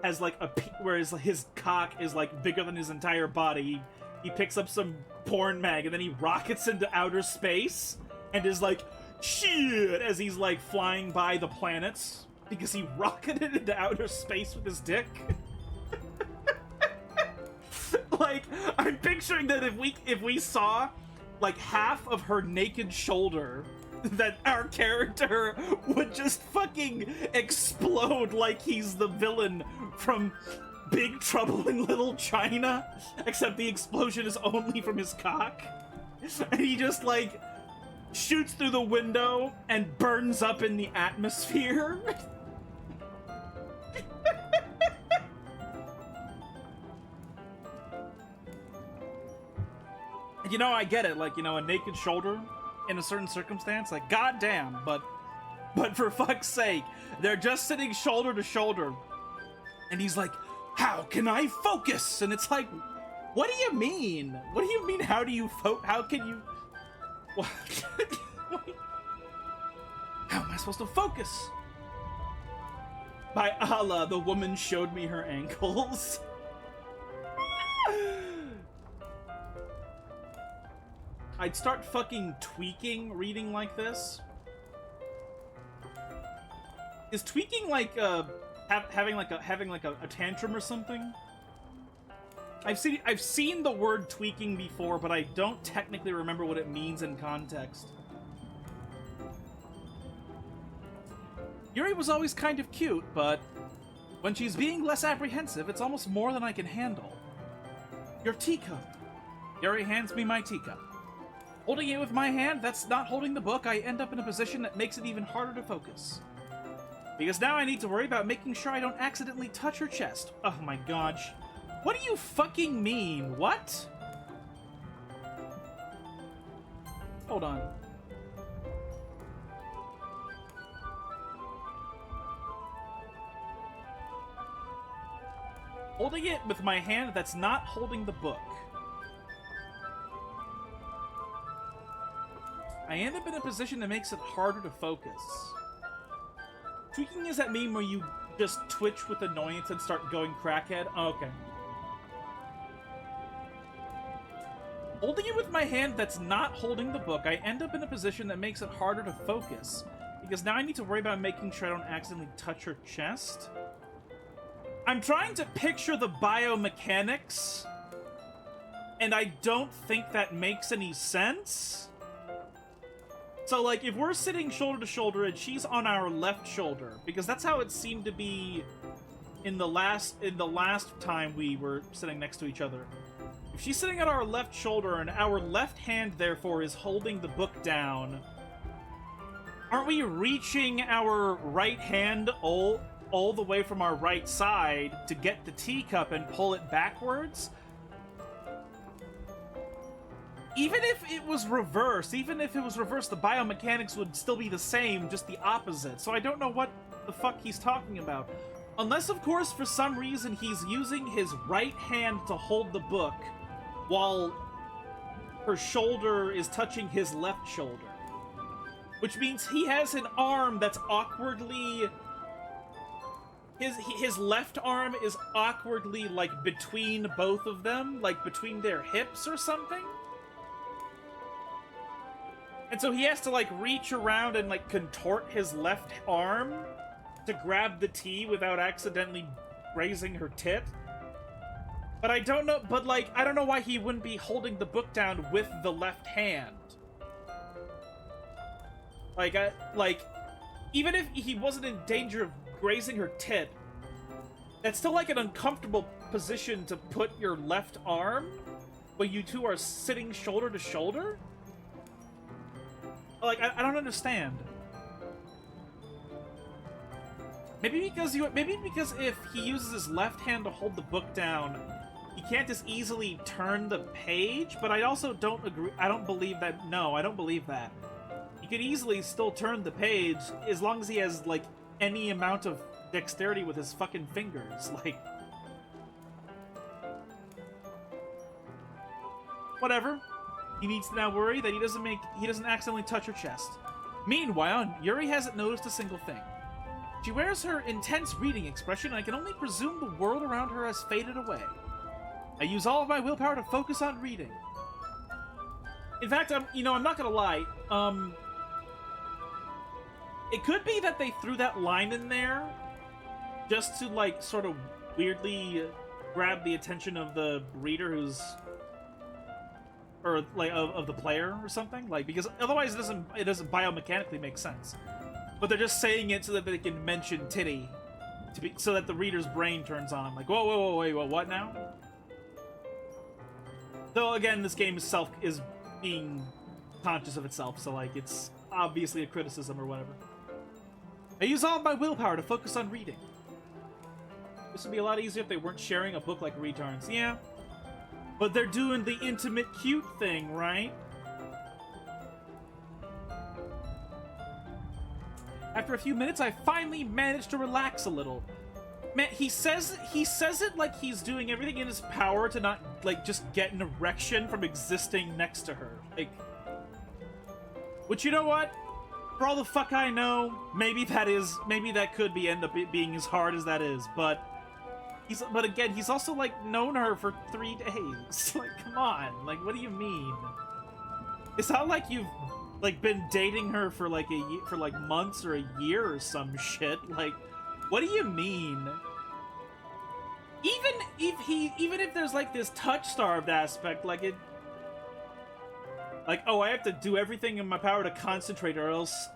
has like where his cock is like bigger than his entire body. He picks up some porn mag and then he rockets into outer space and is like, shit, as he's like flying by the planets because he rocketed into outer space with his dick. Like, I'm picturing that if we saw like half of her naked shoulder, that our character would just fucking explode like he's the villain from Big Trouble in Little China, except the explosion is only from his cock. And he just like shoots through the window and burns up in the atmosphere. You know, I get it, like, you know, a naked shoulder in a certain circumstance, like, goddamn, but for fuck's sake, they're just sitting shoulder to shoulder, and he's like, how can I focus? And it's like, what do you mean? What do you mean, how do you how can you... What? How am I supposed to focus? By Allah, the woman showed me her ankles. I'd start fucking tweaking reading like this. Is tweaking like having like a tantrum or something? I've seen the word tweaking before, but I don't technically remember what it means in context. Yuri was always kind of cute, but when she's being less apprehensive, it's almost more than I can handle. Your teacup. Yuri hands me my teacup. Holding it with my hand that's not holding the book, I end up in a position that makes it even harder to focus. Because now I need to worry about making sure I don't accidentally touch her chest. Oh my gosh. What do you fucking mean? What? Hold on. Holding it with my hand that's not holding the book. I end up in a position that makes it harder to focus. Tweaking is that meme where you just twitch with annoyance and start going crackhead? Oh, okay. Holding it with my hand that's not holding the book, I end up in a position that makes it harder to focus. Because now I need to worry about making sure I don't accidentally touch her chest. I'm trying to picture the biomechanics, and I don't think that makes any sense. So, like, if we're sitting shoulder to shoulder and she's on our left shoulder, because that's how it seemed to be in the last time we were sitting next to each other. If she's sitting at our left shoulder and our left hand, therefore, is holding the book down, aren't we reaching our right hand all the way from our right side to get the teacup and pull it backwards? Even if it was reversed, the biomechanics would still be the same, just the opposite. So I don't know what the fuck he's talking about. Unless, of course, for some reason he's using his right hand to hold the book while her shoulder is touching his left shoulder. Which means he has an arm that's awkwardly... His left arm is awkwardly, like, between both of them, like, between their hips or something? And so he has to, like, reach around and, like, contort his left arm to grab the tea without accidentally grazing her tit. But I don't know, but, like, I don't know why he wouldn't be holding the book down with the left hand. Like, even if he wasn't in danger of grazing her tit, that's still, like, an uncomfortable position to put your left arm when you two are sitting shoulder to shoulder? Like, I don't understand. Maybe because if he uses his left hand to hold the book down, he can't just easily turn the page, but I also don't agree. I don't believe that. No, I don't believe that. He could easily still turn the page as long as he has, like, any amount of dexterity with his fucking fingers. Like, whatever. He needs to now worry that he doesn't accidentally touch her chest. Meanwhile, Yuri hasn't noticed a single thing. She wears her intense reading expression, and I can only presume the world around her has faded away. I use all of my willpower to focus on reading. In fact, I'm not gonna lie. It could be that they threw that line in there just to, like, sort of weirdly grab the attention of the reader who's... or, like, of the player or something, like, because otherwise it doesn't biomechanically make sense. But they're just saying it so that they can mention titty, so that the reader's brain turns on. Like, whoa, wait, what now? Though again, this game is being conscious of itself, so, like, it's obviously a criticism or whatever. I use all of my willpower to focus on reading. This would be a lot easier if they weren't sharing a book like retards. Yeah. But they're doing the intimate cute thing, right? After a few minutes, I finally managed to relax a little. Man, he says it like he's doing everything in his power to not, like, just get an erection from existing next to her. Like, which, you know what? For all the fuck I know, maybe that could end up being as hard as that is, but again, he's also, like, known her for 3 days. Like, come on. Like, what do you mean? It's not like you've, like, been dating her for, like, months or a year or some shit. Like, what do you mean? Even if there's, like, this touch-starved aspect, like, oh, I have to do everything in my power to concentrate or else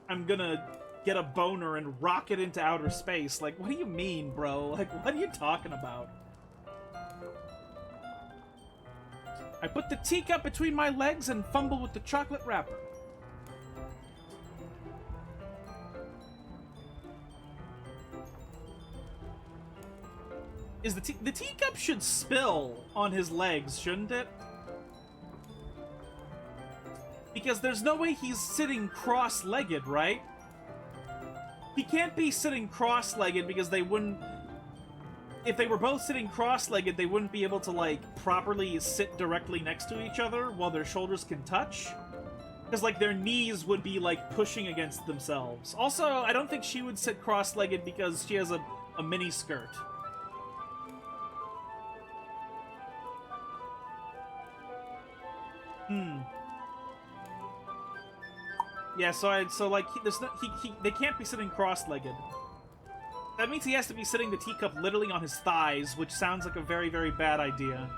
I'm gonna get a boner and rocket into outer space. Like, what do you mean, bro? Like, what are you talking about? I put the teacup between my legs and fumble with the chocolate wrapper. The teacup should spill on his legs, shouldn't it? Because there's no way he's sitting cross-legged, right? He can't be sitting cross-legged because they wouldn't... If they were both sitting cross-legged, they wouldn't be able to, like, properly sit directly next to each other while their shoulders can touch. Because, like, their knees would be, like, pushing against themselves. Also, I don't think she would sit cross-legged because she has a mini skirt. Yeah, they can't be sitting cross-legged. That means he has to be sitting the teacup literally on his thighs, which sounds like a very, very bad idea.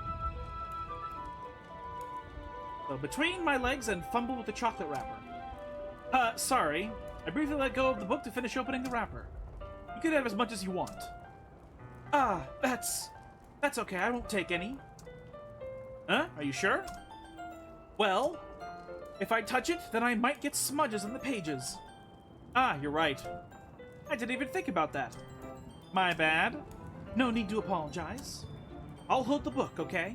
So, between my legs and fumble with the chocolate wrapper. Sorry. I briefly let go of the book to finish opening the wrapper. You can have as much as you want. Ah, that's okay, I won't take any. Huh? Are you sure? Well, if I touch it, then I might get smudges on the pages. Ah, you're right. I didn't even think about that. My bad. No need to apologize. I'll hold the book, okay?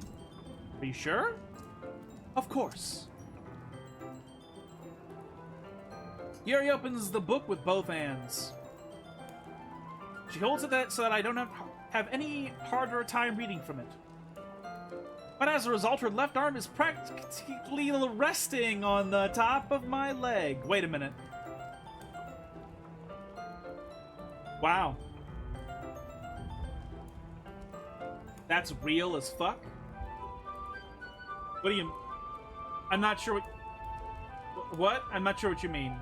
Are you sure? Of course. Yuri opens the book with both hands. She holds it so that I don't have any harder time reading from it. But as a result, her left arm is practically resting on the top of my leg. Wait a minute. Wow. That's real as fuck? What do you... I'm not sure what... What? I'm not sure what you mean.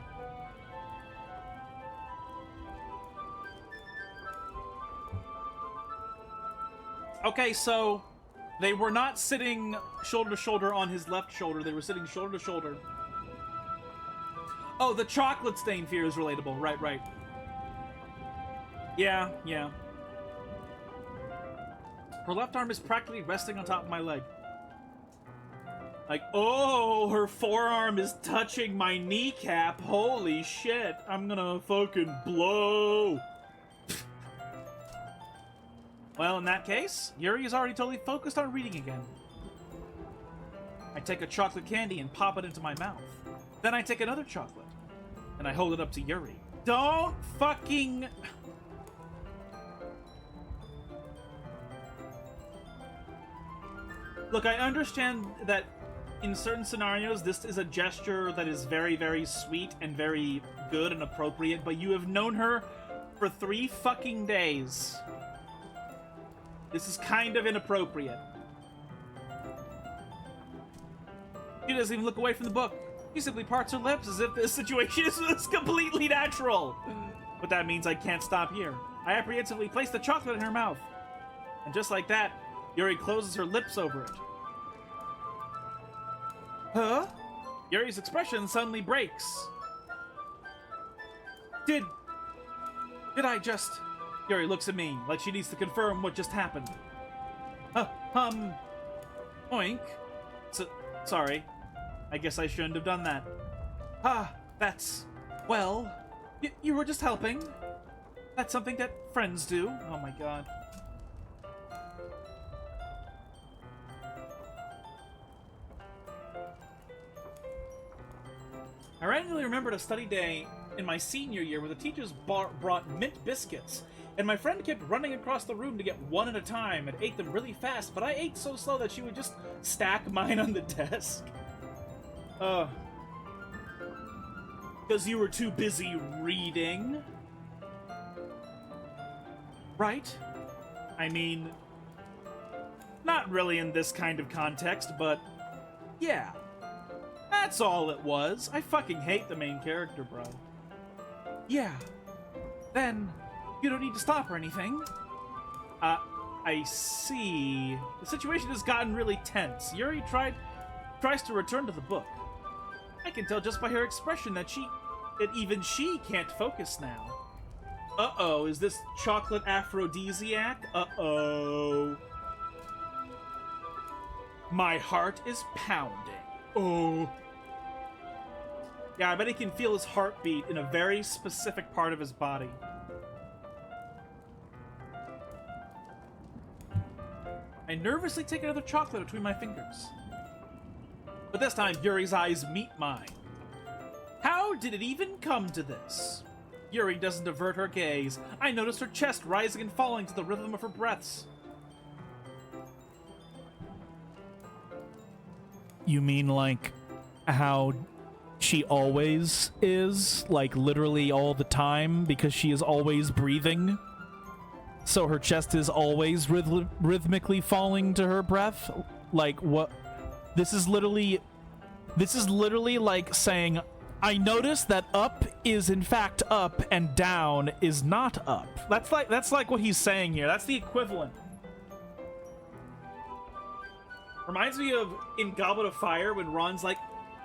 Okay, so... They were not sitting shoulder to shoulder on his left shoulder. They were sitting shoulder to shoulder. Oh, the chocolate stain fear is relatable. Right. Yeah. Her left arm is practically resting on top of my leg. Like, oh, her forearm is touching my kneecap. Holy shit. I'm gonna fucking blow. Well, in that case, Yuri is already totally focused on reading again. I take a chocolate candy and pop it into my mouth. Then I take another chocolate, and I hold it up to Yuri. Don't fucking... Look, I understand that in certain scenarios, this is a gesture that is very, very sweet and very good and appropriate, but you have known her for 3 fucking days. This is kind of inappropriate. She doesn't even look away from the book. She simply parts her lips as if this situation is completely natural. But that means I can't stop here. I apprehensively place the chocolate in her mouth. And just like that, Yuri closes her lips over it. Huh? Yuri's expression suddenly breaks. Did I just... Yuri looks at me like she needs to confirm what just happened. Oink. Sorry. I guess I shouldn't have done that. That's... Well, you were just helping. That's something that friends do. Oh my god. I randomly remembered a study day in my senior year where the teachers brought mint biscuits and my friend kept running across the room to get one at a time and ate them really fast, but I ate so slow that she would just stack mine on the desk. Because you were too busy reading. Right? I mean, not really in this kind of context, but yeah. That's all it was. I fucking hate the main character, bro. Yeah. Then, you don't need to stop or anything. I see. The situation has gotten really tense. Yuri tries to return to the book. I can tell just by her expression that even she can't focus now. Uh-oh, is this chocolate aphrodisiac? Uh-oh. My heart is pounding. Oh. Yeah, I bet he can feel his heartbeat in a very specific part of his body. I nervously take another chocolate between my fingers. But this time, Yuri's eyes meet mine. How did it even come to this? Yuri doesn't avert her gaze. I notice her chest rising and falling to the rhythm of her breaths. You mean like how she always is? Like literally all the time because she is always breathing? So her chest is always rhythmically falling to her breath? Like what? This is literally like saying, I notice that up is in fact up and down is not up. That's like what he's saying here. That's the equivalent. Reminds me of in Goblet of Fire when Ron's like,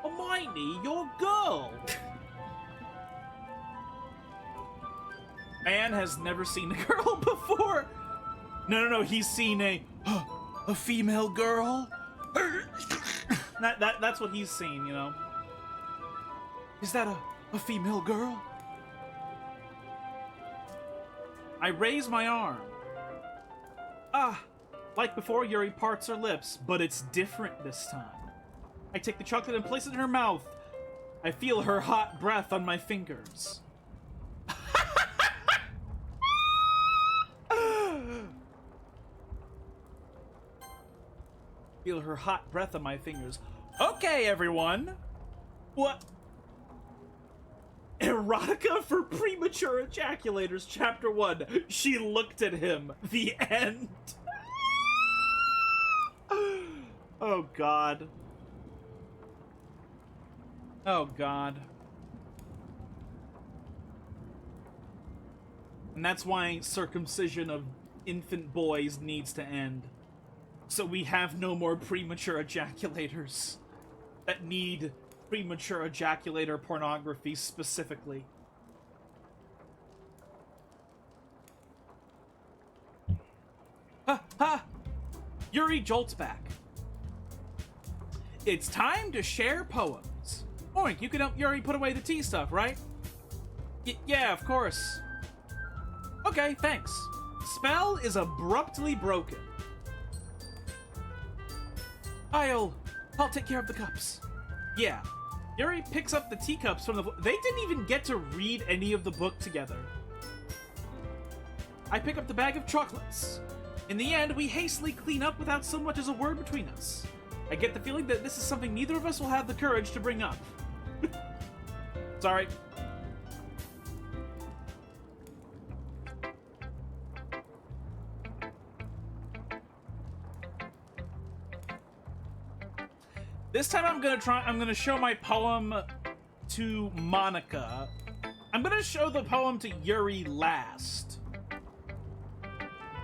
Hermione, you're a girl. Man has never seen a girl before. No, he's seen a female girl. That's what he's seen, you know. Is that a female girl? I raise my arm. Like before, Yuri parts her lips, but it's different this time. I take the chocolate and place it in her mouth. I feel her hot breath on my fingers. Feel her hot breath on my fingers. Okay, everyone. What? Erotica for Premature Ejaculators, Chapter 1. She looked at him. The end. Oh, God. Oh, God. And that's why circumcision of infant boys needs to end. So we have no more premature ejaculators that need premature ejaculator pornography specifically. Ha! Yuri jolts back. It's time to share poems. Oink, you can help Yuri put away the tea stuff, right? Yeah, of course. Okay, thanks. Spell is abruptly broken. I'll take care of the cups. Yeah. Yuri picks up the teacups from the book. They didn't even get to read any of the book together. I pick up the bag of chocolates. In the end, we hastily clean up without so much as a word between us. I get the feeling that this is something neither of us will have the courage to bring up. Sorry. This time I'm gonna show my poem to Monica. I'm gonna show the poem to Yuri last.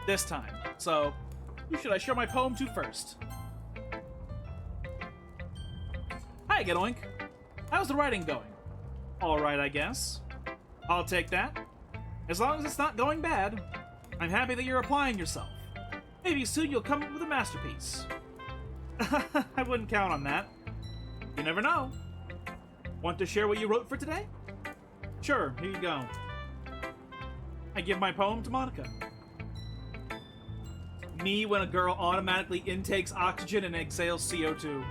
This time. So, who should I show my poem to first? Hi, Get Oink. How's the writing going? Alright, I guess. I'll take that. As long as it's not going bad. I'm happy that you're applying yourself. Maybe soon you'll come up with a masterpiece. I wouldn't count on that. You never know. Want to share what you wrote for today? Sure, here you go. I give my poem to Monica. Me when a girl automatically intakes oxygen and exhales CO2.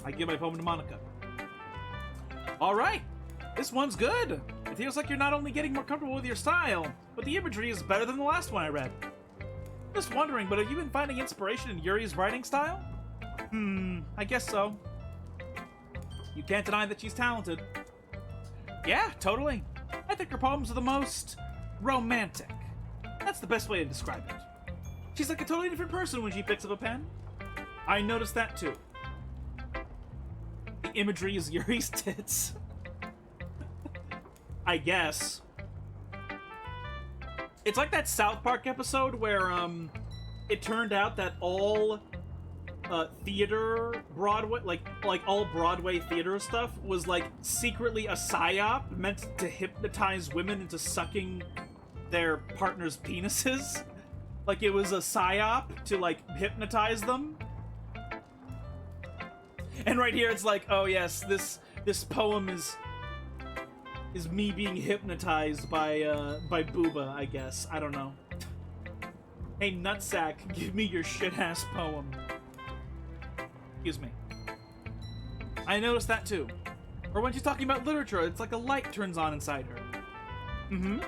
I give my poem to Monica. All right, this one's good. It feels like you're not only getting more comfortable with your style, but the imagery is better than the last one I read. Just wondering, but have you been finding inspiration in Yuri's writing style? I guess so. You can't deny that she's talented. Yeah, totally. I think her poems are the most romantic. That's the best way to describe it. She's like a totally different person when she picks up a pen. I noticed that too. The imagery is Yuri's tits. I guess. It's like that South Park episode where it turned out that all theater Broadway, like all Broadway theater stuff was like secretly a psyop meant to hypnotize women into sucking their partner's penises. Like it was a psyop to like hypnotize them. And right here it's like, oh yes, this poem is me being hypnotized by Booba, I guess. I don't know. Hey nutsack, give me your shit-ass poem. Excuse me. I noticed that too. Or when she's talking about literature, it's like a light turns on inside her.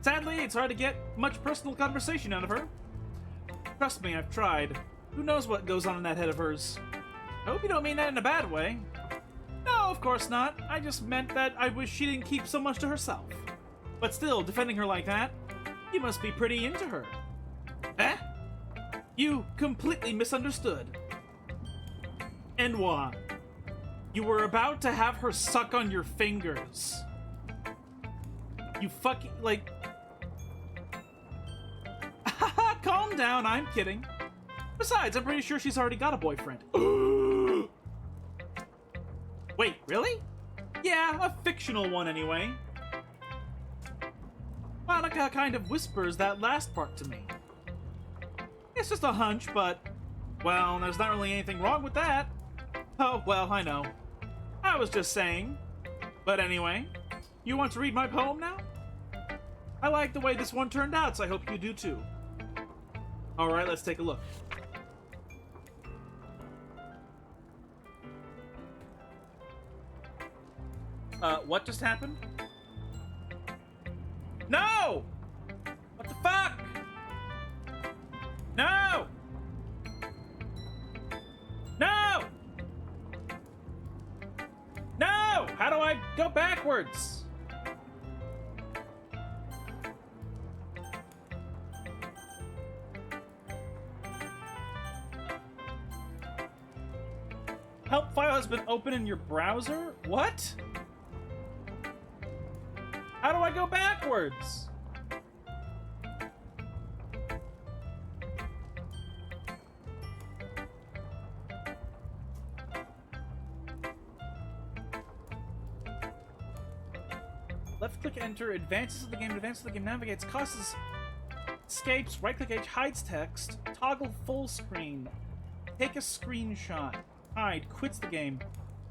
Sadly, it's hard to get much personal conversation out of her. Trust me, I've tried. Who knows what goes on in that head of hers? I hope you don't mean that in a bad way. No, of course not. I just meant that I wish she didn't keep so much to herself. But still, defending her like that, you must be pretty into her. Eh? You completely misunderstood. And why? You were about to have her suck on your fingers. You fucking, like... Calm down, I'm kidding. Besides, I'm pretty sure she's already got a boyfriend. Wait, really? Yeah, a fictional one anyway. Monica kind of whispers that last part to me. It's just a hunch, but... well, there's not really anything wrong with that. Oh, well, I know. I was just saying. But anyway, you want to read my poem now? I like the way this one turned out, so I hope you do too. Alright, let's take a look. What just happened? No! What the fuck? No! No! No! How do I go backwards? Help file has been open in your browser? What? How do I go backwards? Left click enter, advances of the game, navigates, causes escapes, right click H, hides text, toggle full screen, take a screenshot, hide, quits the game.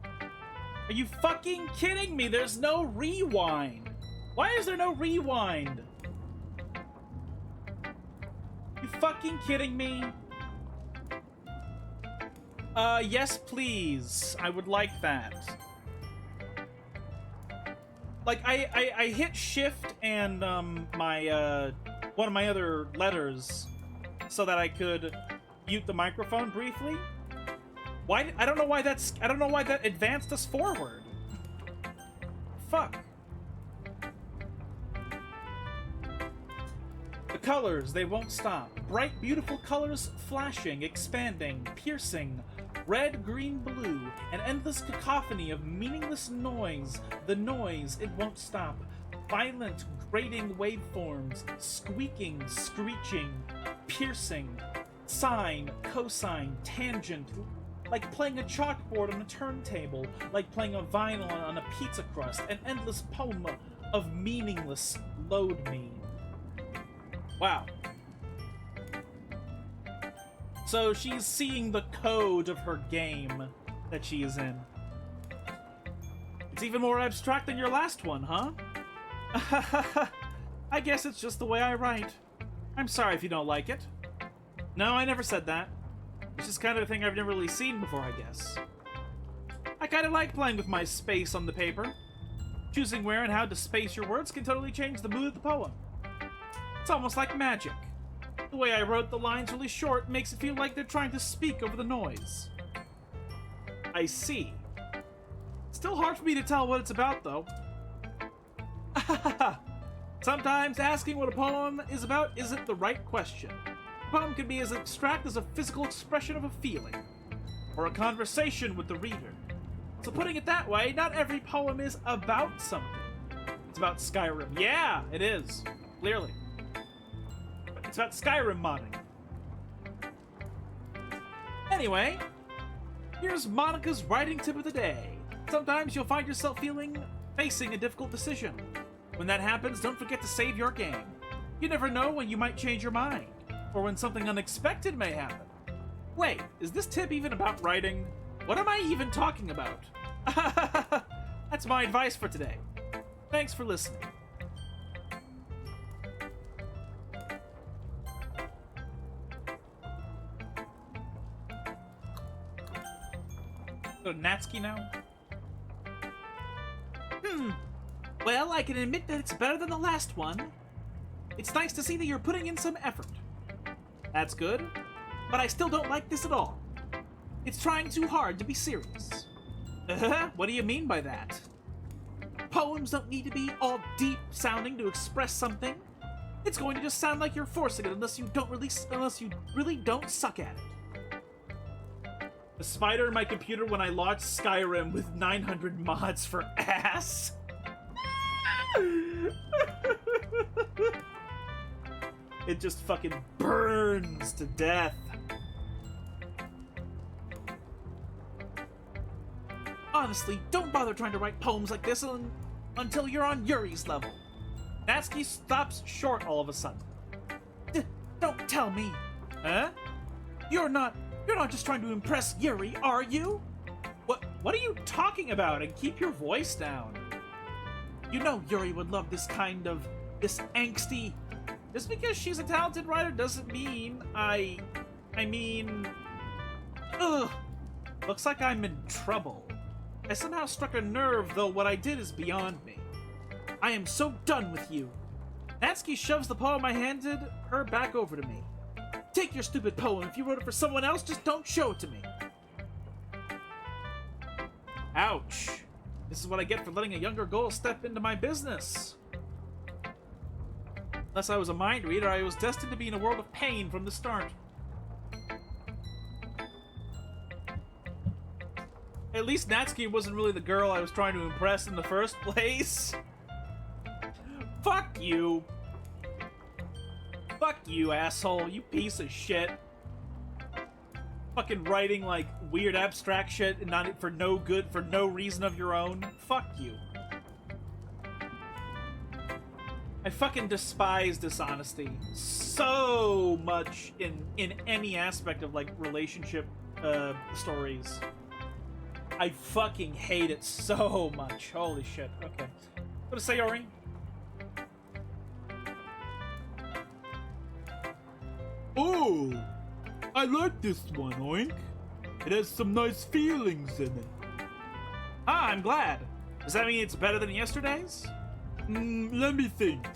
Are you fucking kidding me? There's no rewind. Why is there no rewind? You fucking kidding me? Yes please. I would like that. Like, I hit shift and, my, one of my other letters so that I could mute the microphone briefly. Why? I don't know why that advanced us forward. Fuck. The colors, they won't stop. Bright, beautiful colors flashing, expanding, piercing. Red, green, blue, an endless cacophony of meaningless noise. The noise, it won't stop. Violent, grating waveforms, squeaking, screeching, piercing, sine, cosine, tangent, like playing a chalkboard on a turntable, like playing a vinyl on a pizza crust, an endless poem of meaningless load me. Wow. So she's seeing the code of her game that she is in. It's even more abstract than your last one, huh? I guess it's just the way I write. I'm sorry if you don't like it. No, I never said that. It's just kind of a thing I've never really seen before, I guess. I kind of like playing with my space on the paper. Choosing where and how to space your words can totally change the mood of the poem. It's almost like magic. The way I wrote the lines really short makes it feel like they're trying to speak over the noise. I see. Still hard for me to tell what it's about, though. Sometimes asking what a poem is about isn't the right question. A poem can be as abstract as a physical expression of a feeling, or a conversation with the reader. So putting it that way, not every poem is about something. It's about Skyrim. Yeah, it is. Clearly. It's about Skyrim modding. Anyway, here's Monica's writing tip of the day. Sometimes you'll find yourself facing a difficult decision. When that happens, don't forget to save your game. You never know when you might change your mind, or when something unexpected may happen. Wait, is this tip even about writing? What am I even talking about? That's my advice for today. Thanks for listening. Go to Natsuki now. Well, I can admit that it's better than the last one. It's nice to see that you're putting in some effort. That's good, but I still don't like this at all. It's trying too hard to be serious. What do you mean by that? Poems don't need to be all deep sounding to express something. It's going to just sound like you're forcing it unless you really don't suck at it. The spider in my computer when I launched Skyrim with 900 mods for ass. It just fucking burns to death. Honestly, don't bother trying to write poems like this until you're on Yuri's level. Natsuki stops short all of a sudden. Don't tell me. Huh? You're not just trying to impress Yuri, are you? What are you talking about? And keep your voice down. You know Yuri would love this angsty. Just because she's a talented writer doesn't mean I mean... Ugh. Looks like I'm in trouble. I somehow struck a nerve, though what I did is beyond me. I am so done with you. Natsuki shoves the poem I handed her back over to me. Take your stupid poem. If you wrote it for someone else, just don't show it to me. Ouch. This is what I get for letting a younger girl step into my business. Unless I was a mind reader, I was destined to be in a world of pain from the start. At least Natsuki wasn't really the girl I was trying to impress in the first place. Fuck you. Fuck you, asshole. You piece of shit. Fucking writing, like, weird abstract shit and not for no good, for no reason of your own. Fuck you. I fucking despise dishonesty so much in any aspect of, like, relationship stories. I fucking hate it so much. Holy shit. Okay. What to say, Yuri? Oh, I like this one, Oink. It has some nice feelings in it. Ah, I'm glad. Does that mean it's better than yesterday's? Let me think.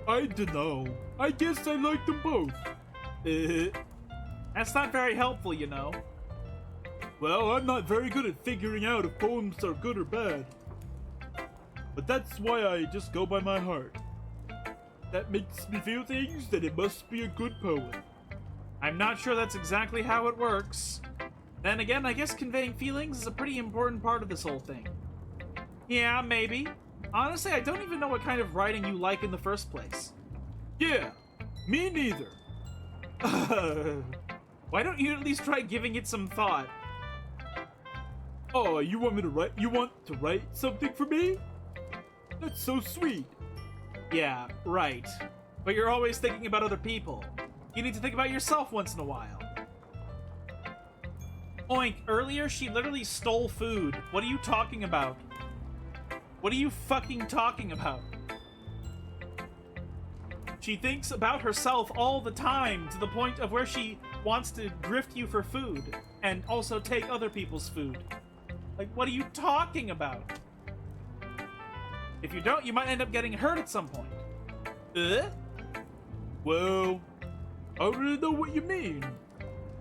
I dunno. I guess I like them both. That's not very helpful, you know. Well, I'm not very good at figuring out if poems are good or bad. But that's why I just go by my heart. That makes me feel things, then it must be a good poem. I'm not sure that's exactly how it works. Then again, I guess conveying feelings is a pretty important part of this whole thing. Yeah, maybe. Honestly, I don't even know what kind of writing you like in the first place. Yeah, me neither. Why don't you at least try giving it some thought? Oh, you want to write something for me? That's so sweet. Yeah, right. But you're always thinking about other people. You need to think about yourself once in a while. Oink, earlier she literally stole food. What are you talking about? What are you fucking talking about? She thinks about herself all the time, to the point of where she wants to grift you for food, and also take other people's food. Like, what are you talking about? If you don't, you might end up getting hurt at some point. Well, I don't really know what you mean,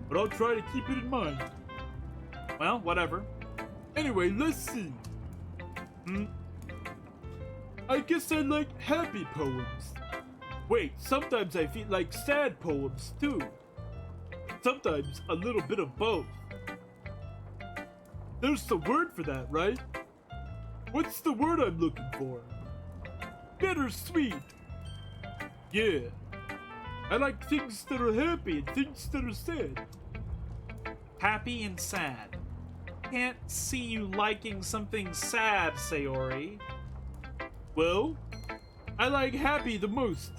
but I'll try to keep it in mind. Well, whatever. Anyway, let's see. I guess I like happy poems. Wait, sometimes I feel like sad poems too. Sometimes a little bit of both. There's the word for that, right? What's the word I'm looking for? Bittersweet. Yeah. I like things that are happy and things that are sad. Happy and sad. Can't see you liking something sad, Sayori. Well, I like happy the most.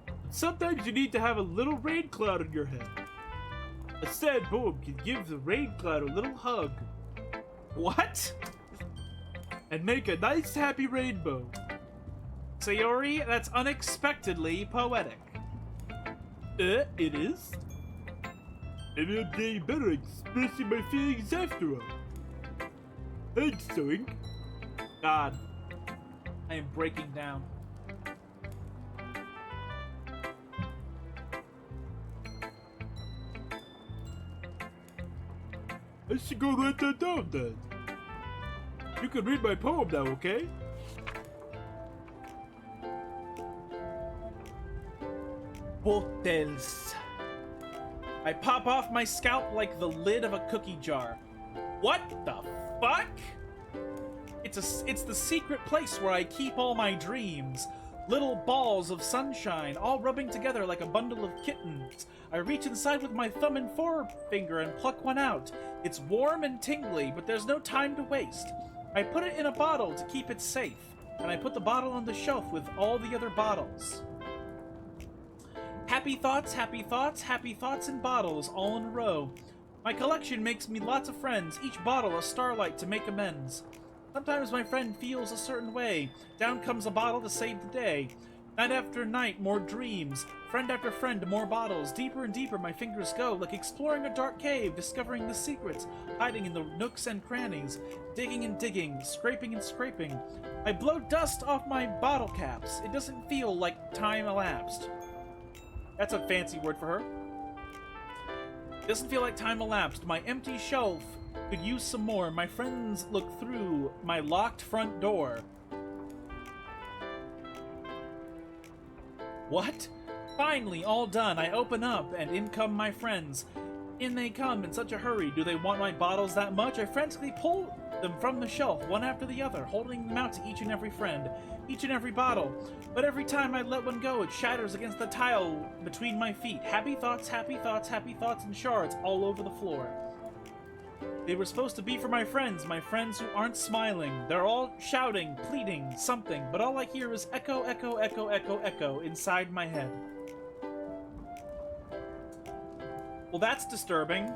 But sometimes you need to have a little rain cloud in your head. A sad poem can give the rain cloud a little hug. What? And make a nice happy rainbow. Sayori, that's unexpectedly poetic. It is? Maybe I'm getting better at expressing my feelings after all. Thanks, Zoink. God, I am breaking down. I should go write that down then. You can read my poem now, okay? Hotels. I pop off my scalp like the lid of a cookie jar. What the fuck? It's the secret place where I keep all my dreams. Little balls of sunshine, all rubbing together like a bundle of kittens. I reach inside with my thumb and forefinger and pluck one out. It's warm and tingly, but there's no time to waste. I put it in a bottle to keep it safe, and I put the bottle on the shelf with all the other bottles. Happy thoughts, happy thoughts, happy thoughts in bottles, all in a row. My collection makes me lots of friends, each bottle a starlight to make amends. Sometimes my friend feels a certain way. Down comes a bottle to save the day. Night after night, more dreams. Friend after friend, more bottles. Deeper and deeper my fingers go, like exploring a dark cave, discovering the secrets, hiding in the nooks and crannies. Digging and digging, scraping and scraping. I blow dust off my bottle caps. It doesn't feel like time elapsed. That's a fancy word for her. Doesn't feel like time elapsed. My empty shelf could use some more. My friends look through my locked front door. What? Finally, all done. I open up, and in come my friends. In they come in such a hurry. Do they want my bottles that much? I frantically pull them from the shelf, one after the other, holding them out to each and every friend, each and every bottle. But every time I let one go, it shatters against the tile between my feet. Happy thoughts, and shards all over the floor. They were supposed to be for my friends who aren't smiling. They're all shouting, pleading, something, but all I hear is echo, echo, echo, echo, echo inside my head. Well, that's disturbing.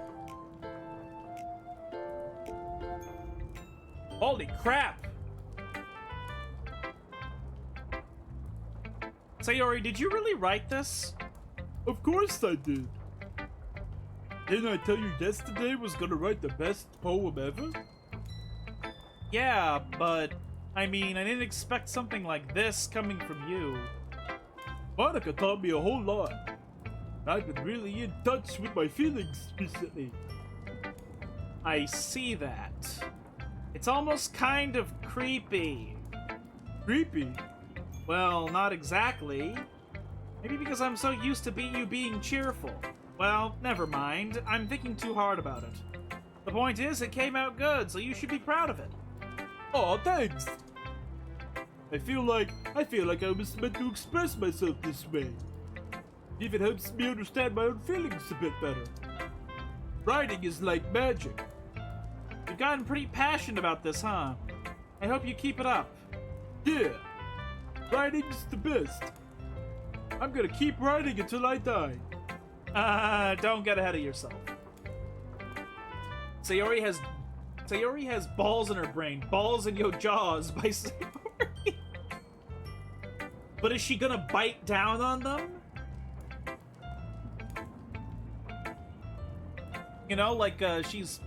Holy crap! Sayori, did you really write this? Of course I did. Didn't I tell you yesterday was gonna write the best poem ever? Yeah, but I mean, I didn't expect something like this coming from you. Monica taught me a whole lot. I've been really in touch with my feelings recently. I see that. It's almost kind of creepy. Creepy? Well, not exactly. Maybe because I'm so used to you being cheerful. Well, never mind. I'm thinking too hard about it. The point is, it came out good, so you should be proud of it. Aw, thanks! I feel like I was meant to express myself this way. It even helps me understand my own feelings a bit better. Writing is like magic. You've gotten pretty passionate about this, huh? I hope you keep it up. Yeah, writing's the best. I'm gonna keep writing until I die. Don't get ahead of yourself. Sayori has balls in her brain. Balls in your jaws by Sayori. But is she gonna bite down on them? You know, like, she's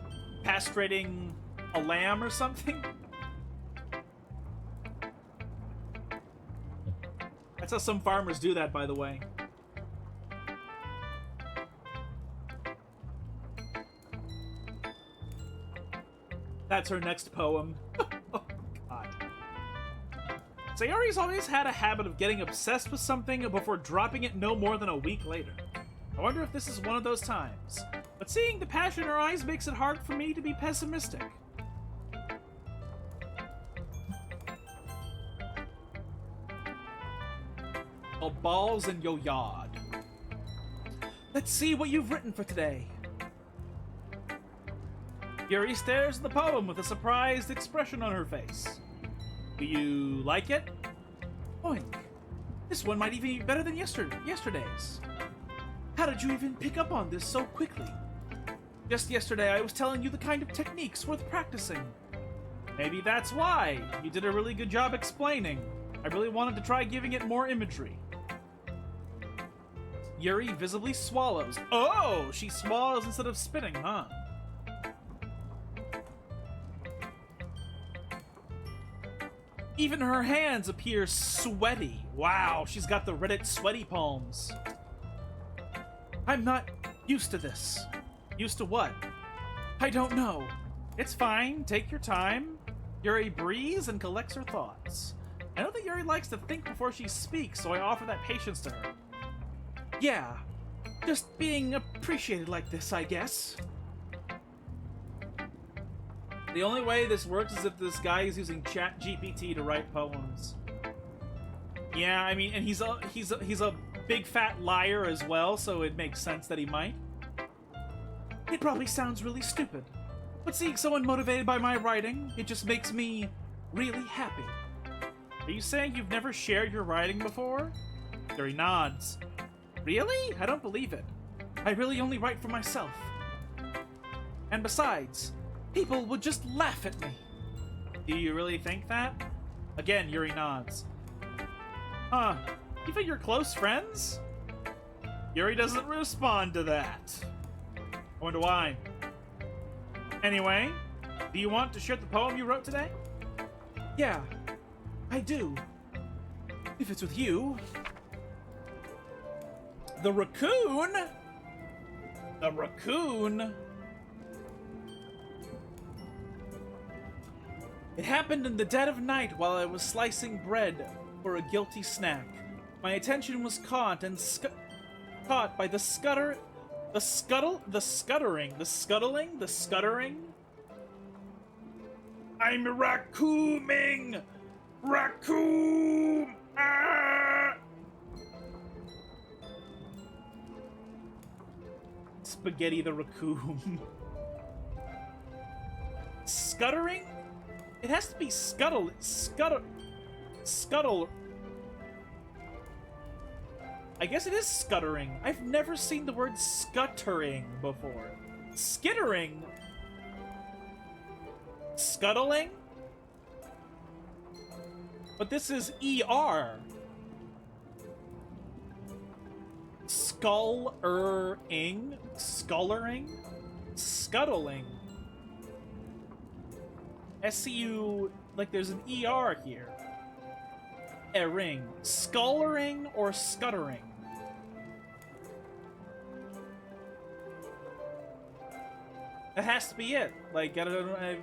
castrating a lamb or something? That's how some farmers do that, by the way. That's her next poem. Oh, God. Sayori's always had a habit of getting obsessed with something before dropping it no more than a week later. I wonder if this is one of those times. But seeing the passion in her eyes makes it hard for me to be pessimistic. Oh, balls in your yard. Let's see what you've written for today. Yuri stares at the poem with a surprised expression on her face. Do you like it? Oink. This one might even be better than yesterday's. How did you even pick up on this so quickly? Just yesterday I was telling you the kind of techniques worth practicing. Maybe that's why. You did a really good job explaining. I really wanted to try giving it more imagery. Yuri visibly swallows. Oh, she swallows instead of spitting, huh? Even her hands appear sweaty. Wow, she's got the Reddit sweaty palms. I'm not used to this. Used to what? I don't know. It's fine, take your time. Yuri breathes and collects her thoughts. I know that Yuri likes to think before she speaks, so I offer that patience to her. Yeah, just being appreciated like this, I guess. The only way this works is if this guy is using ChatGPT to write poems. Yeah, I mean, and he's a big fat liar as well, so it makes sense that he might. It probably sounds really stupid, but seeing someone motivated by my writing, it just makes me really happy. Are you saying you've never shared your writing before? Yuri nods. Really? I don't believe it. I really only write for myself. And besides, people would just laugh at me. Do you really think that? Again, Yuri nods. Huh. You think you're close friends? Yuri doesn't respond to that. I wonder why. Anyway, do you want to share the poem you wrote today? Yeah, I do. If it's with you. The raccoon? The raccoon? It happened in the dead of night while I was slicing bread for a guilty snack. My attention was caught by the scuttering. I'm raccooning! Raccoon! Ah! Spaghetti the raccoon. Scuttering? It has to be scuttle. I guess it is scuttering. I've never seen the word scuttering before. Skittering? Scuttling? But this is ER. Scullering? Scullering? Scuttling. SCU, like there's an ER here. Ering. Scullering or scuttering? That has to be it. Like, I don't know.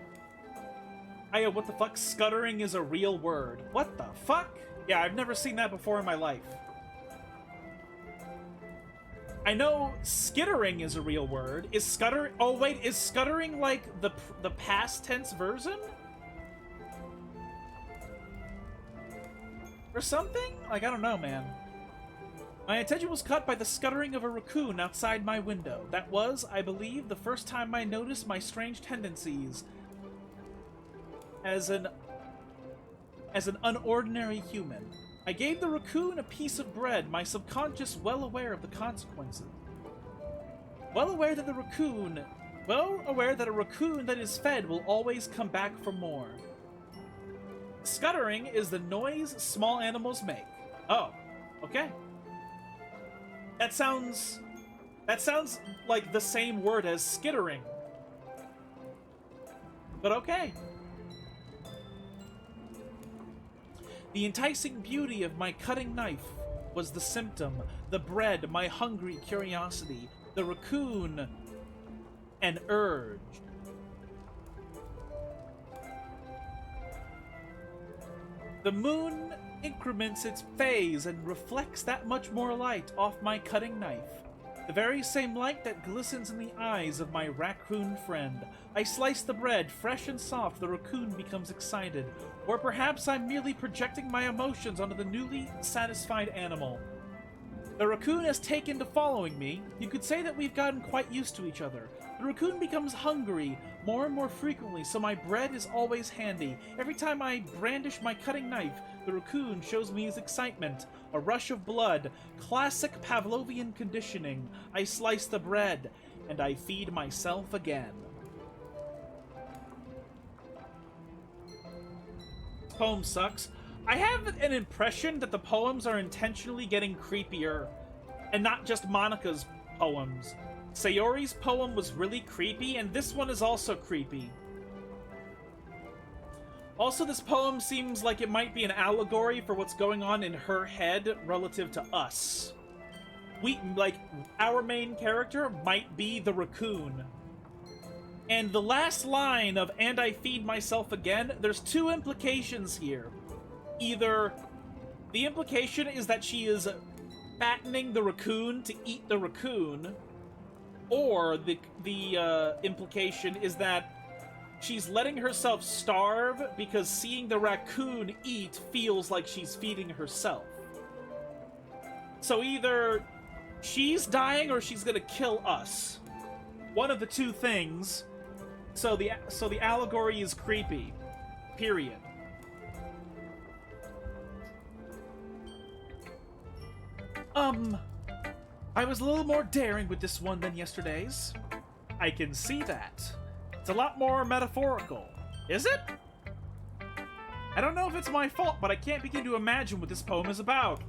What the fuck? Scuttering is a real word. What the fuck? Yeah, I've never seen that before in my life. I know skittering is a real word. Is scutter? Oh wait, is scuttering like the past tense version? Or something? Like, I don't know, man. My attention was caught by the scuttering of a raccoon outside my window. That was, I believe, the first time I noticed my strange tendencies as an unordinary human. I gave the raccoon a piece of bread, my subconscious well aware of the consequences. Well aware that a raccoon that is fed will always come back for more. Scuttering is the noise small animals make. Oh, okay. That sounds like the same word as skittering. but okay. The enticing beauty of my cutting knife was the symptom, the bread, my hungry curiosity, the raccoon, an urge. The moon increments its phase and reflects that much more light off my cutting knife. The very same light that glistens in the eyes of my raccoon friend. I slice the bread, fresh and soft, the raccoon becomes excited. Or perhaps I'm merely projecting my emotions onto the newly satisfied animal. The raccoon has taken to following me. You could say that we've gotten quite used to each other. The raccoon becomes hungry more and more frequently, so my bread is always handy. Every time I brandish my cutting knife, the raccoon shows me his excitement. A rush of blood. Classic Pavlovian conditioning. I slice the bread, and I feed myself again. This poem sucks. I have an impression that the poems are intentionally getting creepier, and not just Monica's poems. Sayori's poem was really creepy, and this one is also creepy. Also, this poem seems like it might be an allegory for what's going on in her head relative to us. Our main character might be the raccoon. And the last line of "and I feed myself again," there's two implications here. Either the implication is that she is fattening the raccoon to eat the raccoon, or the implication is that she's letting herself starve because seeing the raccoon eat feels like she's feeding herself. So either she's dying or she's gonna kill us. One of the two things. So the allegory is creepy. Period. I was a little more daring with this one than yesterday's. I can see that. It's a lot more metaphorical. Is it? I don't know if it's my fault, but I can't begin to imagine what this poem is about.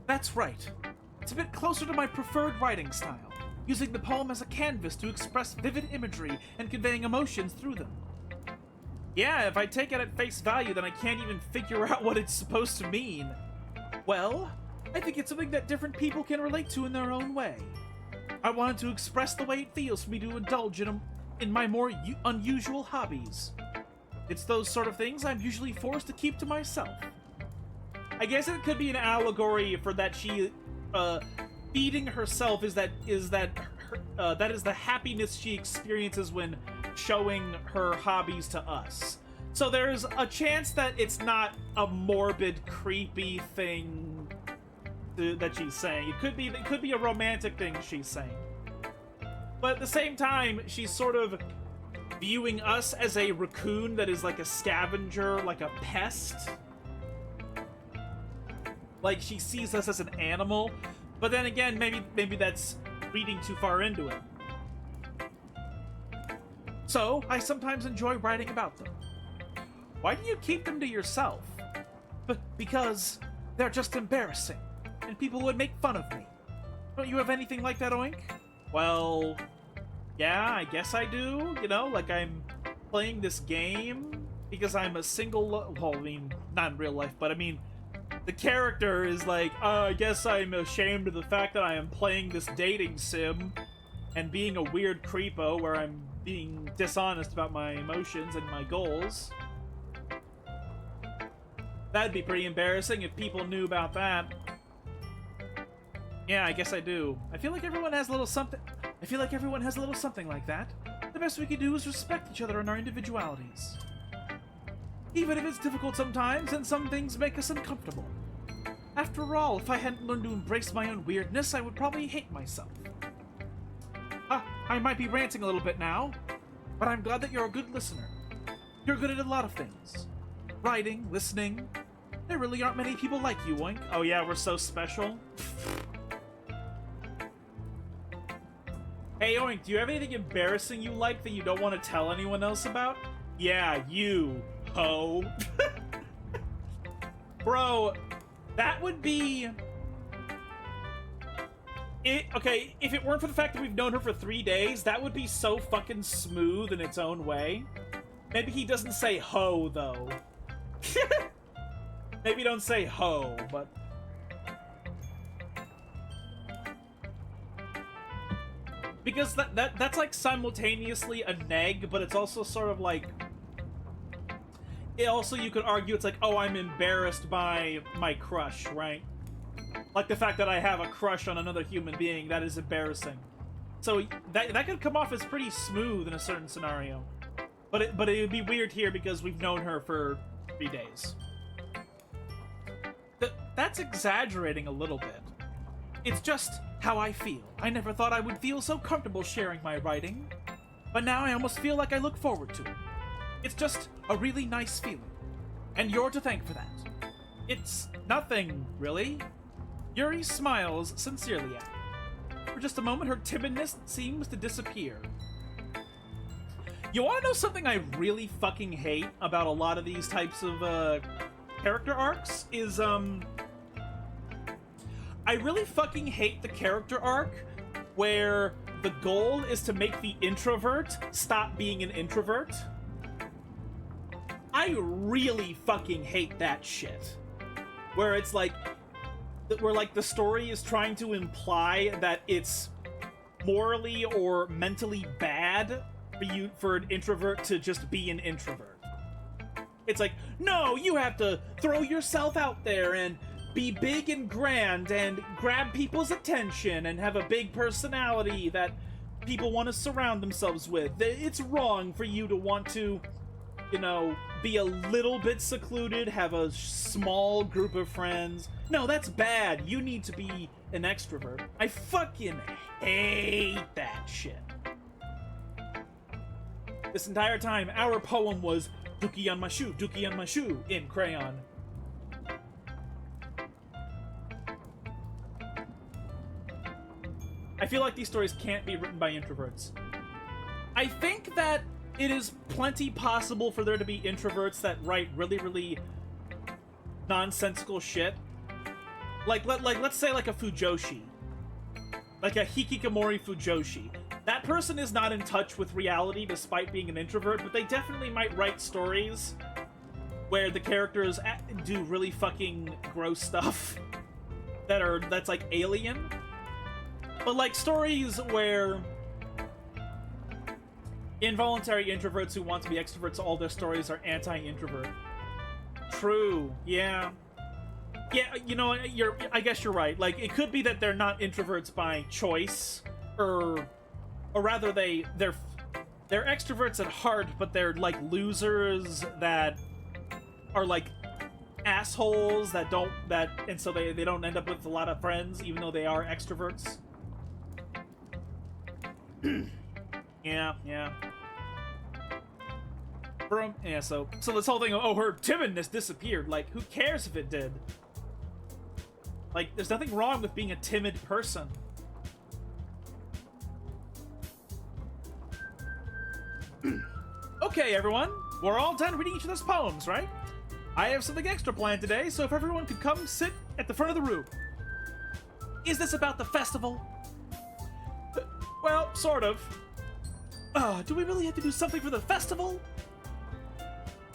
That's right. It's a bit closer to my preferred writing style, using the poem as a canvas to express vivid imagery and conveying emotions through them. Yeah, if I take it at face value, then I can't even figure out what it's supposed to mean. Well, I think it's something that different people can relate to in their own way. I wanted to express the way it feels for me to indulge in my more unusual hobbies. It's those sort of things I'm usually forced to keep to myself. I guess it could be an allegory for that she, feeding herself that is the happiness she experiences when showing her hobbies to us. So there's a chance that it's not a morbid, creepy thing that she's saying. It could be a romantic thing she's saying. But at the same time, she's sort of viewing us as a raccoon that is like a scavenger, like a pest. Like she sees us as an animal. But then again, maybe that's reading too far into it. So, I sometimes enjoy writing about them. Why do you keep them to yourself? Because they're just embarrassing, and people would make fun of me. Don't you have anything like that, Oink? Well, yeah, I guess I do. You know, like I'm playing this game because I'm a single... well, I mean, not in real life, but I mean, the character is like, I guess I'm ashamed of the fact that I am playing this dating sim and being a weird creepo where I'm being dishonest about my emotions and my goals. That'd be pretty embarrassing if people knew about that. Yeah, I guess I do. I feel like everyone has a little something... like that. The best we can do is respect each other and our individualities. Even if it's difficult sometimes, and some things make us uncomfortable. After all, if I hadn't learned to embrace my own weirdness, I would probably hate myself. I might be ranting a little bit now, but I'm glad that you're a good listener. You're good at a lot of things. Writing, listening. There really aren't many people like you, Oink. Oh yeah, we're so special. Hey, Oink, do you have anything embarrassing you like that you don't want to tell anyone else about? Yeah, you, ho. Bro, that would be... Okay, if it weren't for the fact that we've known her for 3 days, that would be so fucking smooth in its own way. Maybe he doesn't say ho, though. Maybe don't say ho, but... Because that's like simultaneously a neg, but it's also sort of like... you could argue it's like, oh, I'm embarrassed by my crush, right? Like the fact that I have a crush on another human being, that is embarrassing. So that could come off as pretty smooth in a certain scenario. But it would be weird here because we've known her for 3 days. That's exaggerating a little bit. It's just how I feel. I never thought I would feel so comfortable sharing my writing. But now I almost feel like I look forward to it. It's just a really nice feeling. And you're to thank for that. It's nothing, really. Yuri smiles sincerely at me. For just a moment, her timidness seems to disappear. You want to know something I really fucking hate about a lot of these types of character arcs? Is I really fucking hate the character arc where the goal is to make the introvert stop being an introvert. I really fucking hate that shit. Where it's like, where like the story is trying to imply that it's morally or mentally bad for an introvert to just be an introvert. It's like, no, you have to throw yourself out there and be big and grand and grab people's attention and have a big personality that people want to surround themselves with. It's wrong for you to want to, you know, be a little bit secluded, have a small group of friends. No, that's bad. You need to be an extrovert. I fucking hate that shit. This entire time, our poem was Doki on my shoe, in crayon. I feel like these stories can't be written by introverts. I think that it is plenty possible for there to be introverts that write really, really nonsensical shit. Like let's say like a Fujoshi. Like a Hikikomori Fujoshi. That person is not in touch with reality despite being an introvert, but they definitely might write stories where the characters do really fucking gross stuff that's like alien. But like stories where involuntary introverts who want to be extroverts, all their stories are anti-introvert. True, yeah. Yeah, you know, I guess you're right. Like, it could be that they're not introverts by choice, or rather they're extroverts at heart, but they're like losers that are like assholes and so they don't end up with a lot of friends, even though they are extroverts. Yeah. Yeah, so this whole thing of, oh, her timidness disappeared. Like, who cares if it did? Like, there's nothing wrong with being a timid person. Okay, everyone. We're all done reading each other's poems, right? I have something extra planned today, so if everyone could come sit at the front of the room. Is this about the festival? Well, sort of. Do we really have to do something for the festival?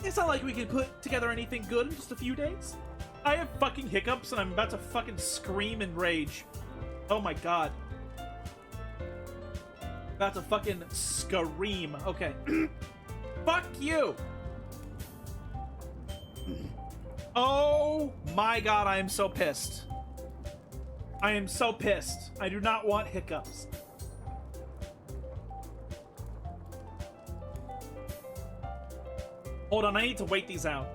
It's not like we can put together anything good in just a few days. I have fucking hiccups and I'm about to fucking scream in rage. Oh my god. About to fucking scream. Okay. Fuck you! Oh my god, I am so pissed. I am so pissed. I do not want hiccups. Hold on, I need to wait these out.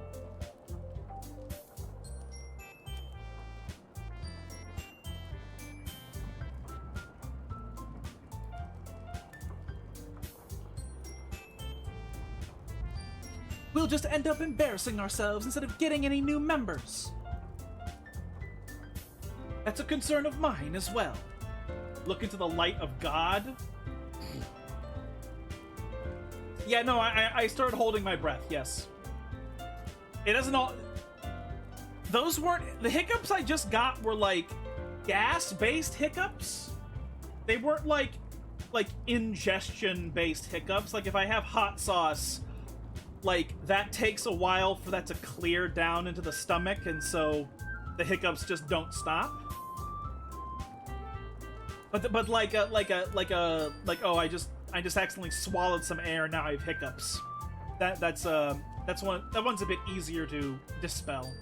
We'll just end up embarrassing ourselves instead of getting any new members. That's a concern of mine as well. Look into the light of God. Yeah, no, I started holding my breath, yes. It doesn't all... Those weren't... The hiccups I just got were, like, gas-based hiccups. they weren't like ingestion based hiccups. Like if I have hot sauce, like that takes a while for that to clear down into the stomach, and so the hiccups just don't stop. But like oh, I just accidentally swallowed some air, now I have hiccups. That one's a bit easier to dispel.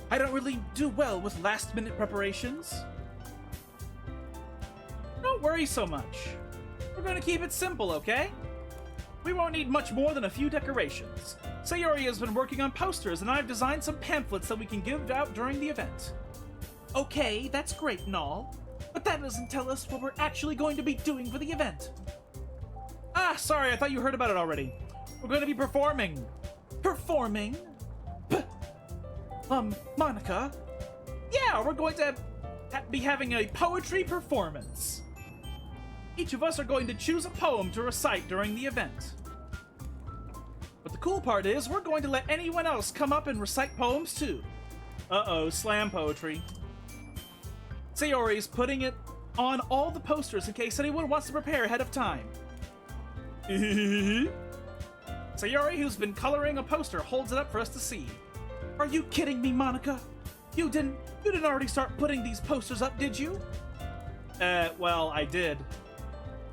I don't really do well with last minute preparations. Don't worry so much. We're gonna keep it simple, okay? We won't need much more than a few decorations. Sayori has been working on posters, and I've designed some pamphlets that we can give out during the event. Okay, that's great and all, but that doesn't tell us what we're actually going to be doing for the event. Ah, sorry, I thought you heard about it already. We're going to be performing. Performing? Monica? Yeah, we're going to be having a poetry performance. Each of us are going to choose a poem to recite during the event. But the cool part is, we're going to let anyone else come up and recite poems too. Uh-oh, slam poetry. Sayori's putting it on all the posters in case anyone wants to prepare ahead of time. Sayori, who's been coloring a poster, holds it up for us to see. Are you kidding me, Monica? You didn't already start putting these posters up, did you? Well, I did.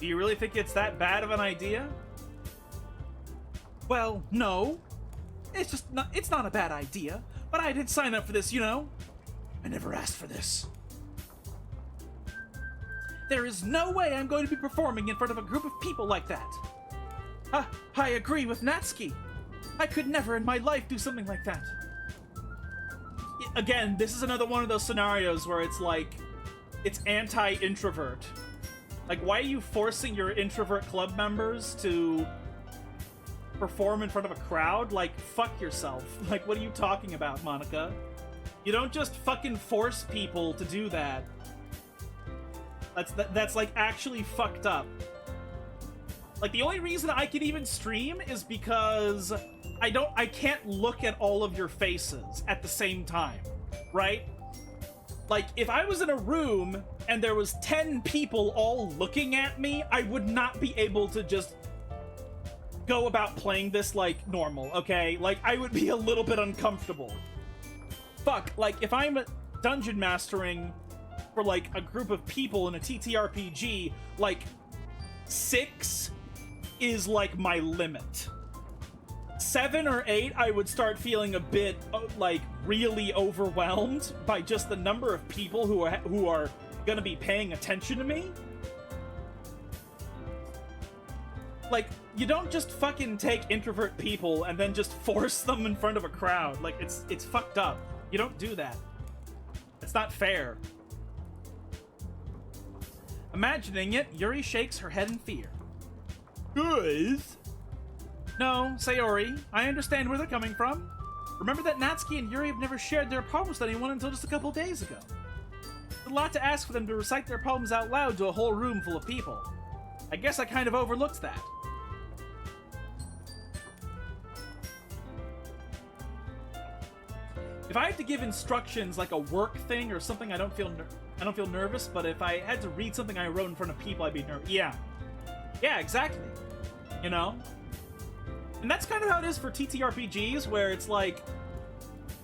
Do you really think it's that bad of an idea? Well, no. It's not a bad idea, but I did sign up for this, you know. I never asked for this. There is no way I'm going to be performing in front of a group of people like that. I agree with Natsuki. I could never in my life do something like that. Again, this is another one of those scenarios where it's like, it's anti-introvert. Like, why are you forcing your introvert club members to perform in front of a crowd? Like, fuck yourself. Like, what are you talking about, Monica? You don't just fucking force people to do that. That's like actually fucked up. Like, the only reason I can even stream is because I can't look at all of your faces at the same time, right? Like, if I was in a room and there was 10 people all looking at me, I would not be able to just go about playing this like normal, okay? Like, I would be a little bit uncomfortable. Fuck, like, if I'm dungeon mastering for like a group of people in a TTRPG, like 6 is like my limit. 7 or 8, I would start feeling a bit like really overwhelmed by just the number of people who are gonna be paying attention to me. Like, you don't just fucking take introvert people and then just force them in front of a crowd. Like, it's fucked up. You don't do that. It's not fair. Imagining it, Yuri shakes her head in fear. Guys? No, Sayori, I understand where they're coming from. Remember that Natsuki and Yuri have never shared their poems with anyone until just a couple days ago. It's a lot to ask for them to recite their poems out loud to a whole room full of people. I guess I kind of overlooked that. If I had to give instructions like a work thing or something, I don't feel nervous, but if I had to read something I wrote in front of people, I'd be nervous. Yeah, exactly. You know? And that's kind of how it is for TTRPGs, where it's like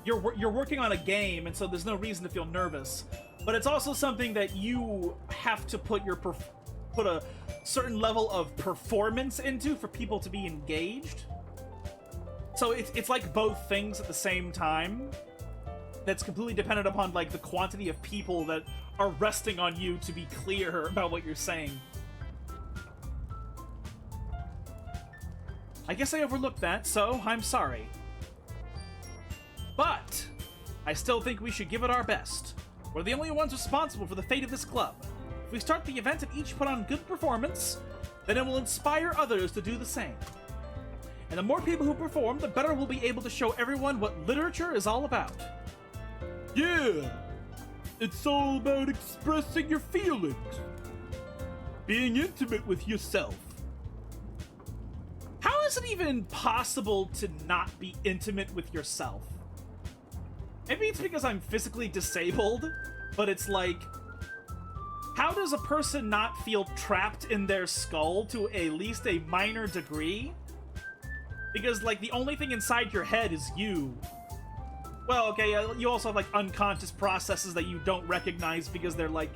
you're working on a game, and so there's no reason to feel nervous. But it's also something that you have to put a certain level of performance into for people to be engaged. So it's like both things at the same time. That's completely dependent upon like the quantity of people that are resting on you to be clear about what you're saying. I guess I overlooked that, so I'm sorry. But I still think we should give it our best. We're the only ones responsible for the fate of this club. If we start the event and each put on good performance, then it will inspire others to do the same. And the more people who perform, the better we'll be able to show everyone what literature is all about. Yeah! It's all about expressing your feelings. Being intimate with yourself. How is it even possible to not be intimate with yourself? Maybe it's because I'm physically disabled, but it's like... how does a person not feel trapped in their skull to at least a minor degree? Because, like, the only thing inside your head is you. Well, okay, you also have, like, unconscious processes that you don't recognize because they're like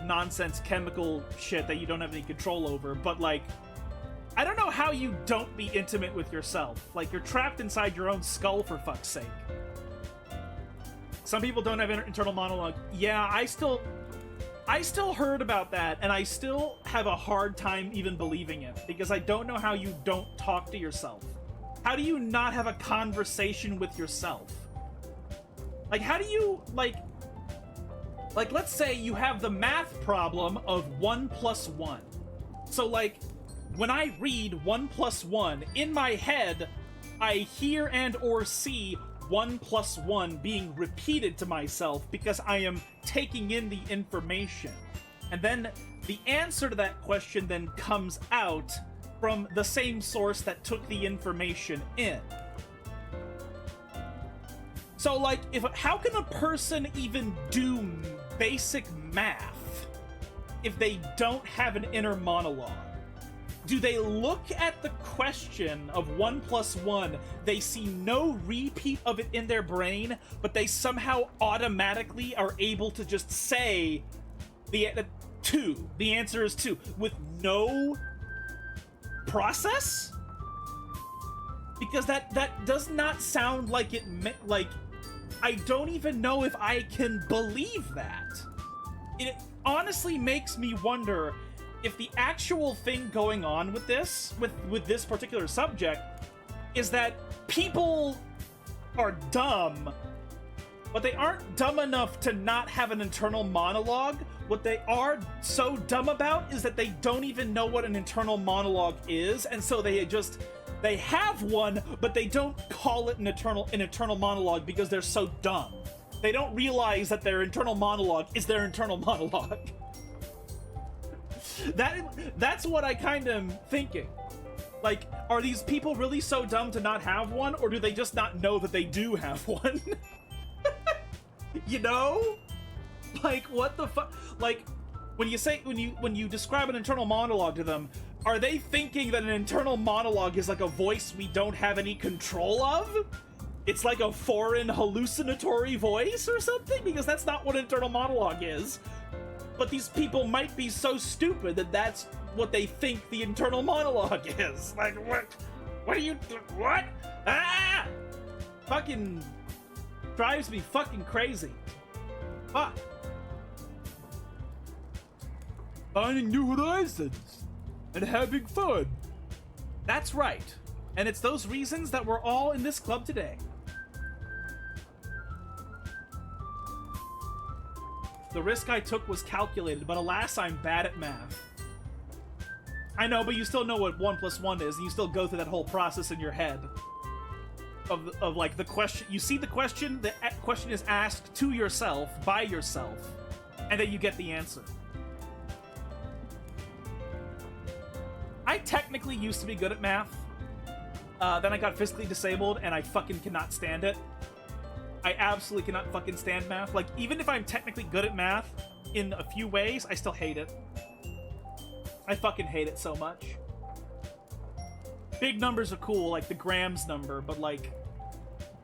nonsense chemical shit that you don't have any control over, but, like, I don't know how you don't be intimate with yourself. Like, you're trapped inside your own skull, for fuck's sake. Some people don't have internal monologue. Yeah, I still heard about that, and I still have a hard time even believing it, because I don't know how you don't talk to yourself. How do you not have a conversation with yourself? Like, how do you, like, let's say you have the math problem of 1 + 1. So, like, when I read 1 + 1, in my head, I hear and or see 1 + 1 being repeated to myself because I am taking in the information. And then the answer to that question then comes out from the same source that took the information in. So, like, how can a person even do basic math if they don't have an inner monologue? Do they look at the question of 1 + 1, they see no repeat of it in their brain, but they somehow automatically are able to just say the 2. The answer is 2 with no process? Because that does not sound like it like, I don't even know if I can believe that. It honestly makes me wonder if the actual thing going on with this, with this particular subject, is that people are dumb, but they aren't dumb enough to not have an internal monologue. What they are so dumb about is that they don't even know what an internal monologue is, and so they have one, but they don't call it an internal monologue because they're so dumb. They don't realize that their internal monologue is their internal monologue. That's what I kind of am thinking. Like, are these people really so dumb to not have one, or do they just not know that they do have one? You know? Like, what the fuck? Like, when you describe an internal monologue to them, are they thinking that an internal monologue is like a voice we don't have any control of? It's like a foreign hallucinatory voice or something? Because that's not what internal monologue is. But these people might be so stupid that that's what they think the internal monologue is. Like, what? What are you... What? Ah! Fucking... drives me fucking crazy. Fuck. Finding new horizons and having fun. That's right. And it's those reasons that we're all in this club today. The risk I took was calculated, but alas, I'm bad at math. I know, but you still know what 1 + 1 is, and you still go through that whole process in your head. Of like, the question... You see the question is asked to yourself, by yourself, and then you get the answer. I technically used to be good at math. Then I got physically disabled, and I fucking cannot stand it. I absolutely cannot fucking stand math. Like, even if I'm technically good at math in a few ways, I still hate it. I fucking hate it so much. Big numbers are cool, like the grams number, but, like,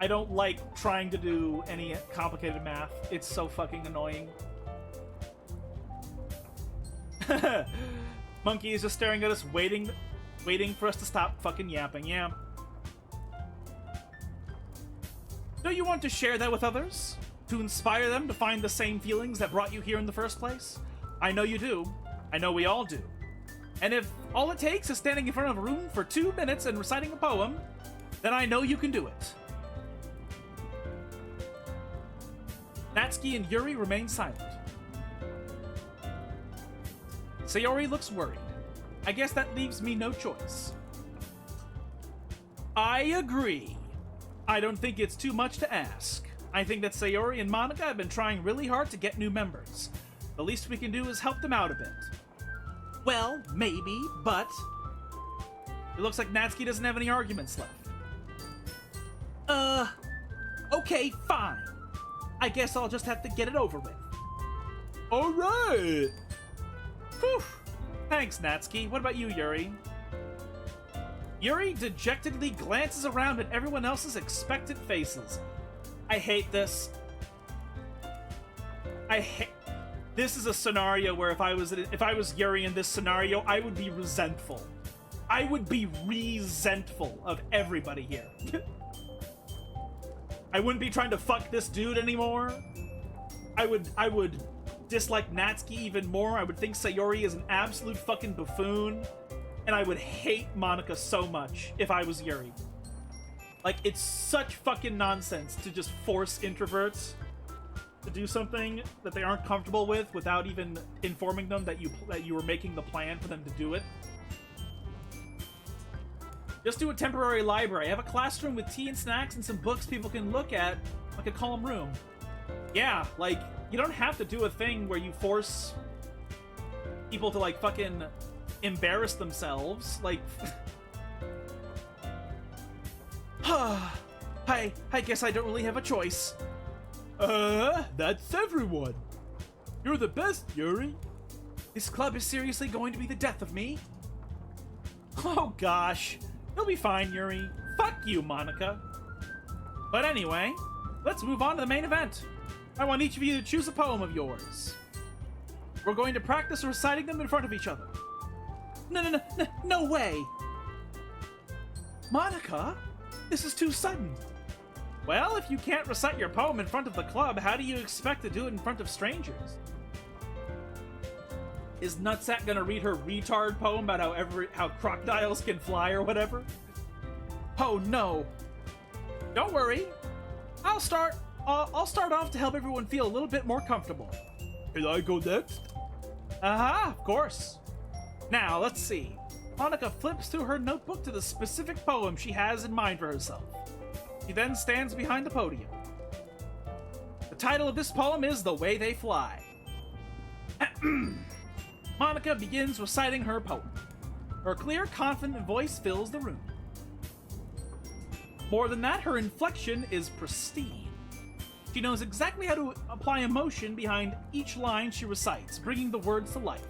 I don't like trying to do any complicated math. It's so fucking annoying. Monkey is just staring at us, waiting for us to stop fucking yapping. Yeah. Don't you want to share that with others? To inspire them to find the same feelings that brought you here in the first place? I know you do. I know we all do. And if all it takes is standing in front of a room for 2 minutes and reciting a poem, then I know you can do it. Natsuki and Yuri remain silent. Sayori looks worried. I guess that leaves me no choice. I agree. I don't think it's too much to ask. I think that Sayori and Monica have been trying really hard to get new members. The least we can do is help them out a bit. Well, maybe, but... It looks like Natsuki doesn't have any arguments left. Okay, fine. I guess I'll just have to get it over with. All right. Whew. Thanks, Natsuki. What about you, Yuri? Yuri dejectedly glances around at everyone else's expectant faces. I hate this. This is a scenario where if I was Yuri in this scenario, I would be resentful. I would be resentful of everybody here. I wouldn't be trying to fuck this dude anymore. I would dislike Natsuki even more. I would think Sayori is an absolute fucking buffoon. And I would hate Monica so much if I was Yuri. Like, it's such fucking nonsense to just force introverts to do something that they aren't comfortable with without even informing them that you were making the plan for them to do it. Just do a temporary library. Have a classroom with tea and snacks and some books people can look at, like a calm room. Yeah, like, you don't have to do a thing where you force people to, like, fucking embarrass themselves. Like, I guess I don't really have a choice. That's everyone. You're the best, Yuri. This club is seriously going to be the death of me? Oh gosh. You'll be fine, Yuri. Fuck you, Monica. But anyway, let's move on to the main event. I want each of you to choose a poem of yours. We're going to practice reciting them in front of each other. No way! Monica? This is too sudden. Well, if you can't recite your poem in front of the club, how do you expect to do it in front of strangers? Is Nutsack gonna read her retard poem about how crocodiles can fly or whatever? Oh no. Don't worry. I'll start off to help everyone feel a little bit more comfortable. Can I go next? Of course. Now, let's see. Monica flips through her notebook to the specific poem she has in mind for herself. She then stands behind the podium. The title of this poem is The Way They Fly. Monica begins reciting her poem. Her clear, confident voice fills the room. More than that, her inflection is pristine. She knows exactly how to apply emotion behind each line she recites, bringing the words to life.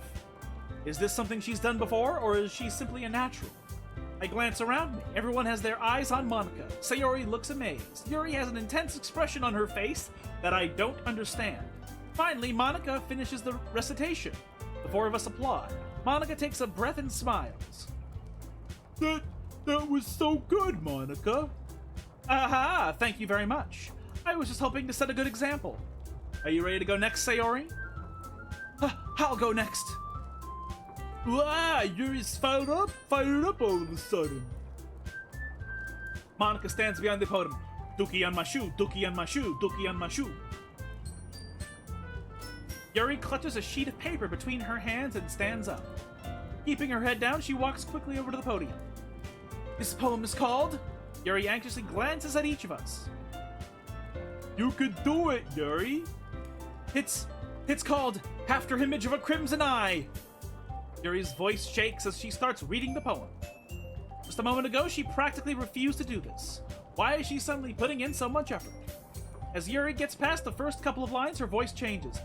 Is this something she's done before, or is she simply a natural? I glance around me. Everyone has their eyes on Monica. Sayori looks amazed. Yuri has an intense expression on her face that I don't understand. Finally, Monica finishes the recitation. The four of us applaud. Monica takes a breath and smiles. That was so good, Monica. Aha! Thank you very much. I was just hoping to set a good example. Are you ready to go next, Sayori? I'll go next. Wow, Yuri's fired up all of a sudden. Monica stands behind the podium. Doki on my shoe, Doki on my shoe, Doki on my shoe. Yuri clutches a sheet of paper between her hands and stands up. Keeping her head down, she walks quickly over to the podium. This poem is called... Yuri anxiously glances at each of us. You can do it, Yuri. It's called After Image of a Crimson Eye. Yuri's voice shakes as she starts reading the poem. Just a moment ago, she practically refused to do this. Why is she suddenly putting in so much effort? As Yuri gets past the first couple of lines, her voice changes.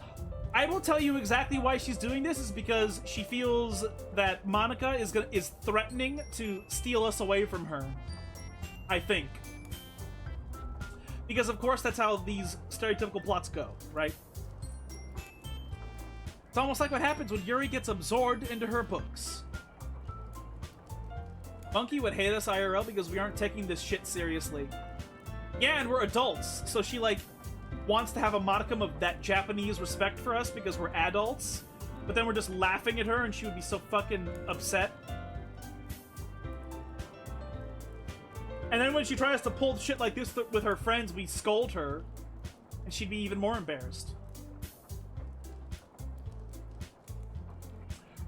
I will tell you exactly why she's doing this is because she feels that Monica is threatening to steal us away from her. I think. Because of course that's how these stereotypical plots go, right? It's almost like what happens when Yuri gets absorbed into her books. Monkey would hate us IRL because we aren't taking this shit seriously. Yeah, and we're adults, so she, like, wants to have a modicum of that Japanese respect for us because we're adults, but then we're just laughing at her and she would be so fucking upset. And then when she tries to pull shit like this with her friends, we scold her, and she'd be even more embarrassed.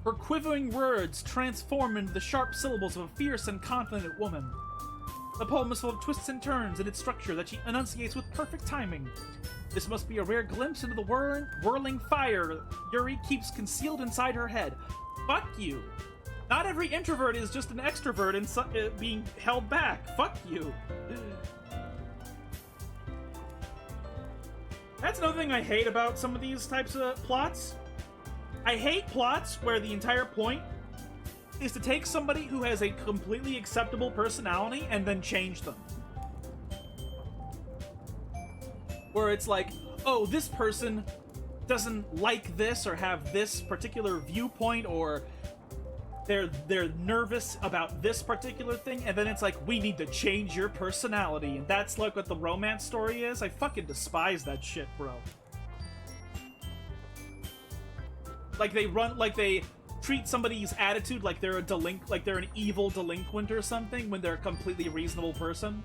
Her quivering words transform into the sharp syllables of a fierce and confident woman. The poem is full of twists and turns in its structure that she enunciates with perfect timing. This must be a rare glimpse into the whirling fire Yuri keeps concealed inside her head. Fuck you! Not every introvert is just an extrovert and being held back. Fuck you. That's another thing I hate about some of these types of plots. I hate plots where the entire point is to take somebody who has a completely acceptable personality and then change them. Where it's like, oh, this person doesn't like this or have this particular viewpoint, or they're nervous about this particular thing, and then it's like, we need to change your personality, and that's like what the romance story is. I fucking despise that shit, bro. Like they treat somebody's attitude like they're like they're an evil delinquent or something when they're a completely reasonable person.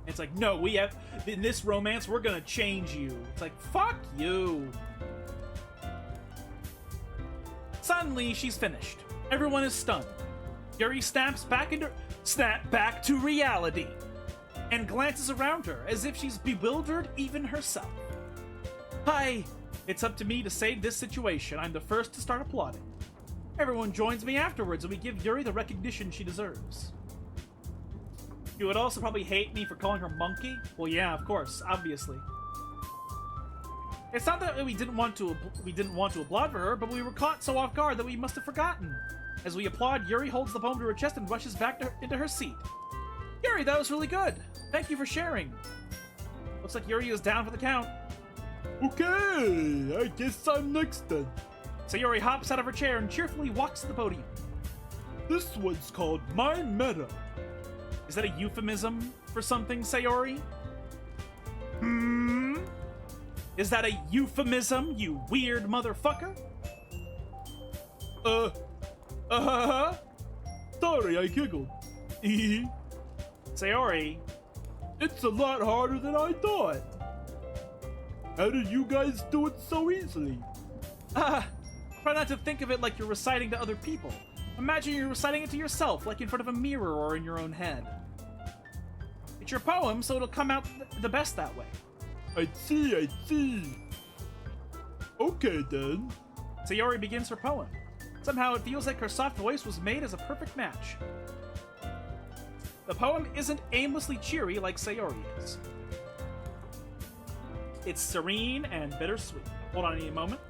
It's like, no, we have, in this romance, we're gonna change you. It's like, fuck you. Suddenly, she's finished. Everyone is stunned. Yuri snaps back to reality and glances around her as if she's bewildered even herself. Hi, it's up to me to save this situation. I'm the first to start applauding. Everyone joins me afterwards and we give Yuri the recognition she deserves. You would also probably hate me for calling her monkey? Well, yeah, of course, obviously. It's not that we didn't want to applaud for her, but we were caught so off guard that we must have forgotten. As we applaud, Yuri holds the poem to her chest and rushes back into her seat. Yuri, that was really good. Thank you for sharing. Looks like Yuri is down for the count. Okay, I guess I'm next then. Sayori hops out of her chair and cheerfully walks to the podium. This one's called My Meta. Is that a euphemism for something, Sayori? Is that a euphemism, you weird motherfucker? Sorry, I giggled. Sayori. It's a lot harder than I thought. How did you guys do it so easily? Try not to think of it like you're reciting to other people. Imagine you're reciting it to yourself, like in front of a mirror or in your own head. It's your poem, so it'll come out the best that way. I see. Okay, then. Sayori begins her poem. Somehow it feels like her soft voice was made as a perfect match. The poem isn't aimlessly cheery like Sayori is. It's serene and bittersweet. Hold on a moment.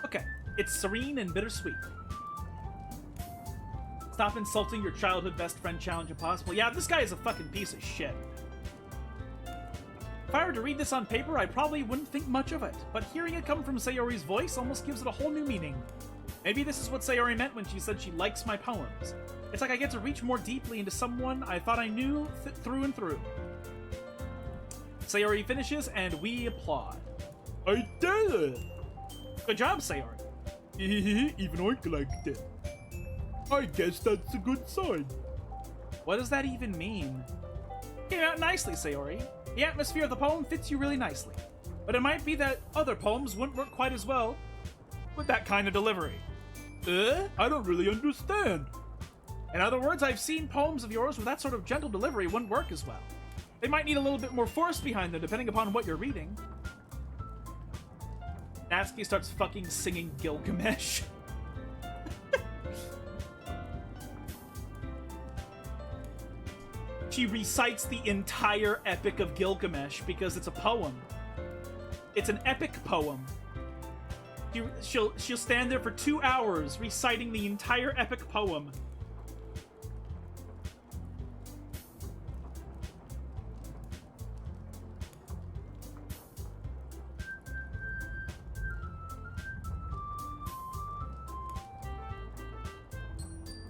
Okay, it's serene and bittersweet. Stop insulting your childhood best friend challenge if possible. Yeah, this guy is a fucking piece of shit. If I were to read this on paper, I probably wouldn't think much of it, but hearing it come from Sayori's voice almost gives it a whole new meaning. Maybe this is what Sayori meant when she said she likes my poems. It's like I get to reach more deeply into someone I thought I knew through and through. Sayori finishes, and we applaud. I did it! Good job, Sayori. Even I liked it. I guess that's a good sign. What does that even mean? Came out nicely, Sayori. The atmosphere of the poem fits you really nicely. But it might be that other poems wouldn't work quite as well with that kind of delivery. I don't really understand. In other words, I've seen poems of yours with that sort of gentle delivery wouldn't work as well. They might need a little bit more force behind them, depending upon what you're reading. Natsuki starts fucking singing Gilgamesh. She recites the entire Epic of Gilgamesh because it's a poem. It's an epic poem. She'll stand there for 2 hours reciting the entire epic poem.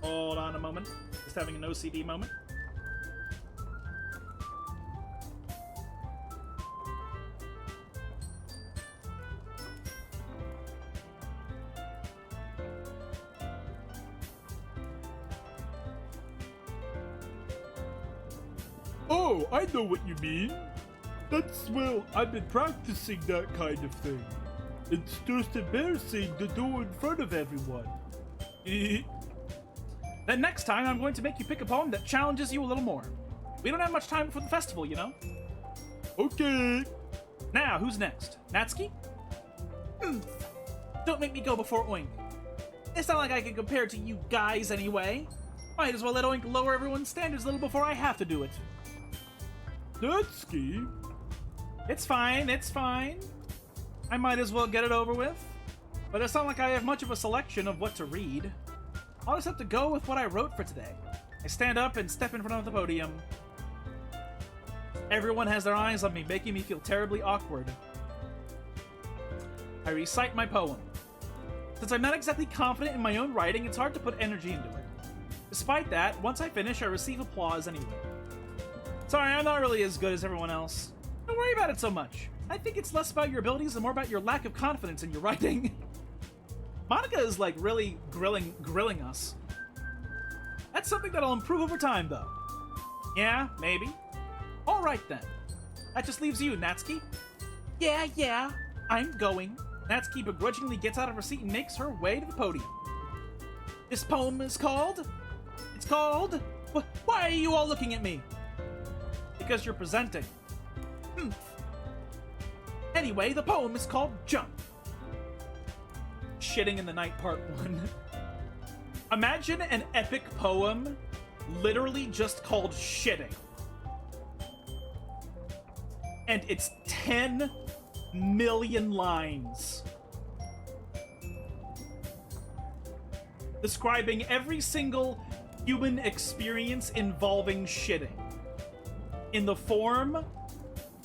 Hold on a moment. Just having an OCD moment. Oh, I know what you mean. That's, well, I've been practicing that kind of thing. It's just embarrassing to do in front of everyone. Then next time, I'm going to make you pick a poem that challenges you a little more. We don't have much time for the festival, you know? Okay. Now, who's next? Natsuki? Don't make me go before Oink. It's not like I can compare to you guys anyway. Might as well let Oink lower everyone's standards a little before I have to do it. Natsuki? It's fine, it's fine. I might as well get it over with. But it's not like I have much of a selection of what to read. I'll just have to go with what I wrote for today. I stand up and step in front of the podium. Everyone has their eyes on me, making me feel terribly awkward. I recite my poem. Since I'm not exactly confident in my own writing, it's hard to put energy into it. Despite that, once I finish, I receive applause anyway. Sorry, I'm not really as good as everyone else. Don't worry about it so much. I think it's less about your abilities and more about your lack of confidence in your writing. Monica is like really grilling us. That's something that'll improve over time, though. Yeah, maybe. All right, then. That just leaves you, Natsuki. Yeah, I'm going. Natsuki begrudgingly gets out of her seat and makes her way to the podium. This poem is called... It's called... Why are you all looking at me? Because you're presenting. Anyway, the poem is called Jump. Shitting in the Night Part 1. Imagine an epic poem literally just called Shitting. And it's 10 million lines. Describing every single human experience involving shitting in the form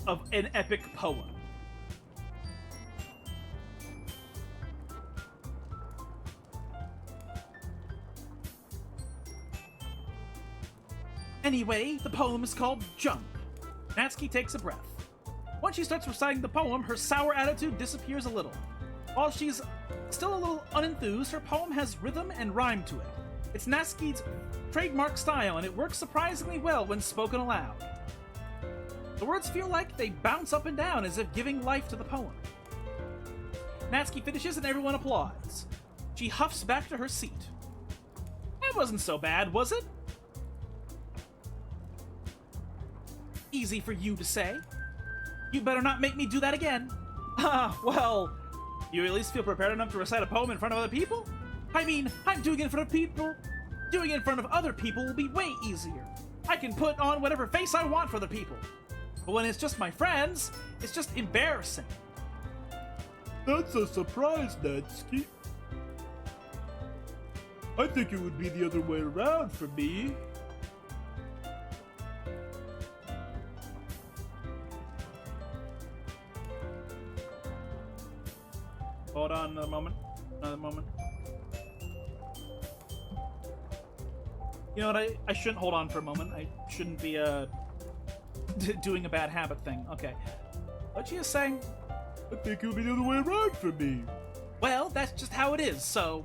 of an epic poem. Anyway, the poem is called Jump. Natsuki takes a breath. Once she starts reciting the poem, her sour attitude disappears a little. While she's still a little unenthused, her poem has rhythm and rhyme to it. It's Natsuki's trademark style, and it works surprisingly well when spoken aloud. The words feel like they bounce up and down as if giving life to the poem. Natsuki finishes and everyone applauds. She huffs back to her seat. That wasn't so bad, was it? Easy for you to say. You better not make me do that again. Well, you at least feel prepared enough to recite a poem in front of other people? I mean, I'm doing it in front of people. Doing it in front of other people will be way easier. I can put on whatever face I want for the people. But when it's just my friends, it's just embarrassing. That's a surprise, Natsuki. I think it would be the other way around for me. Hold on another moment. Another moment. You know what? I shouldn't hold on for a moment. I shouldn't be doing a bad habit thing. Okay. What'd you say? I think it would be the other way around for me. Well, that's just how it is, so...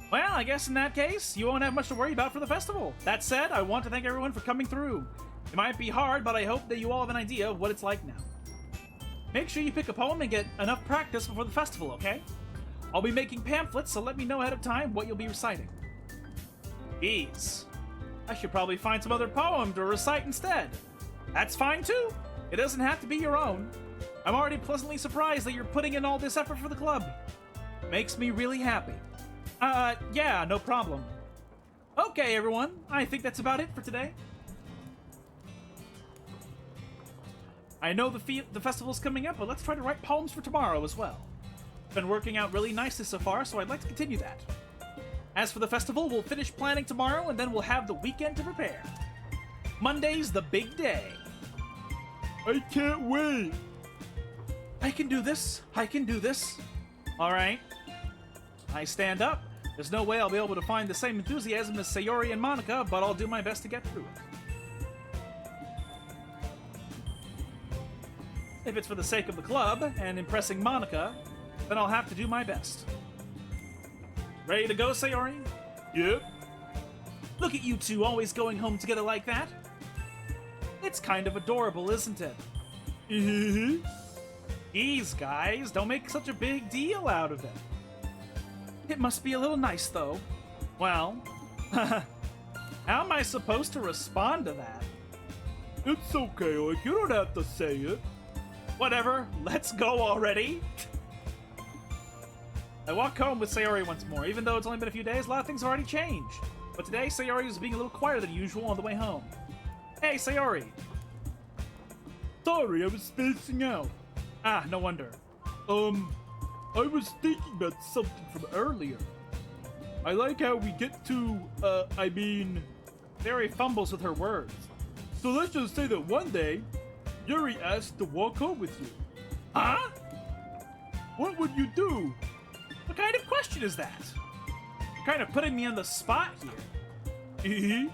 Well, I guess in that case, you won't have much to worry about for the festival. That said, I want to thank everyone for coming through. It might be hard, but I hope that you all have an idea of what it's like now. Make sure you pick a poem and get enough practice before the festival, okay? I'll be making pamphlets, so let me know ahead of time what you'll be reciting. Jeez. I should probably find some other poem to recite instead. That's fine too. It doesn't have to be your own. I'm already pleasantly surprised that you're putting in all this effort for the club. Makes me really happy. Yeah, no problem. Okay, everyone. I think that's about it for today. I know the festival's coming up, but let's try to write poems for tomorrow as well. It's been working out really nicely so far, so I'd like to continue that. As for the festival, we'll finish planning tomorrow, and then we'll have the weekend to prepare. Monday's the big day. I can't wait. I can do this. I can do this. All right. I stand up. There's no way I'll be able to find the same enthusiasm as Sayori and Monica, but I'll do my best to get through it. If it's for the sake of the club and impressing Monica, then I'll have to do my best. Ready to go, Sayori? Yep. Look at you two always going home together like that. It's kind of adorable, isn't it? Geez, guys, don't make such a big deal out of it. It must be a little nice, though. Well, how am I supposed to respond to that? It's okay, like, you don't have to say it. Whatever, let's go already. I walk home with Sayori once more. Even though it's only been a few days, a lot of things have already changed. But today, Sayori was being a little quieter than usual on the way home. Hey, Sayori. Sorry, I was spacing out. Ah, no wonder. I was thinking about something from earlier. I like how we get to, Sayori fumbles with her words. So let's just say that one day, Yuri asked to walk home with you. Huh? What would you do? What kind of question is that? You're kind of putting me on the spot here.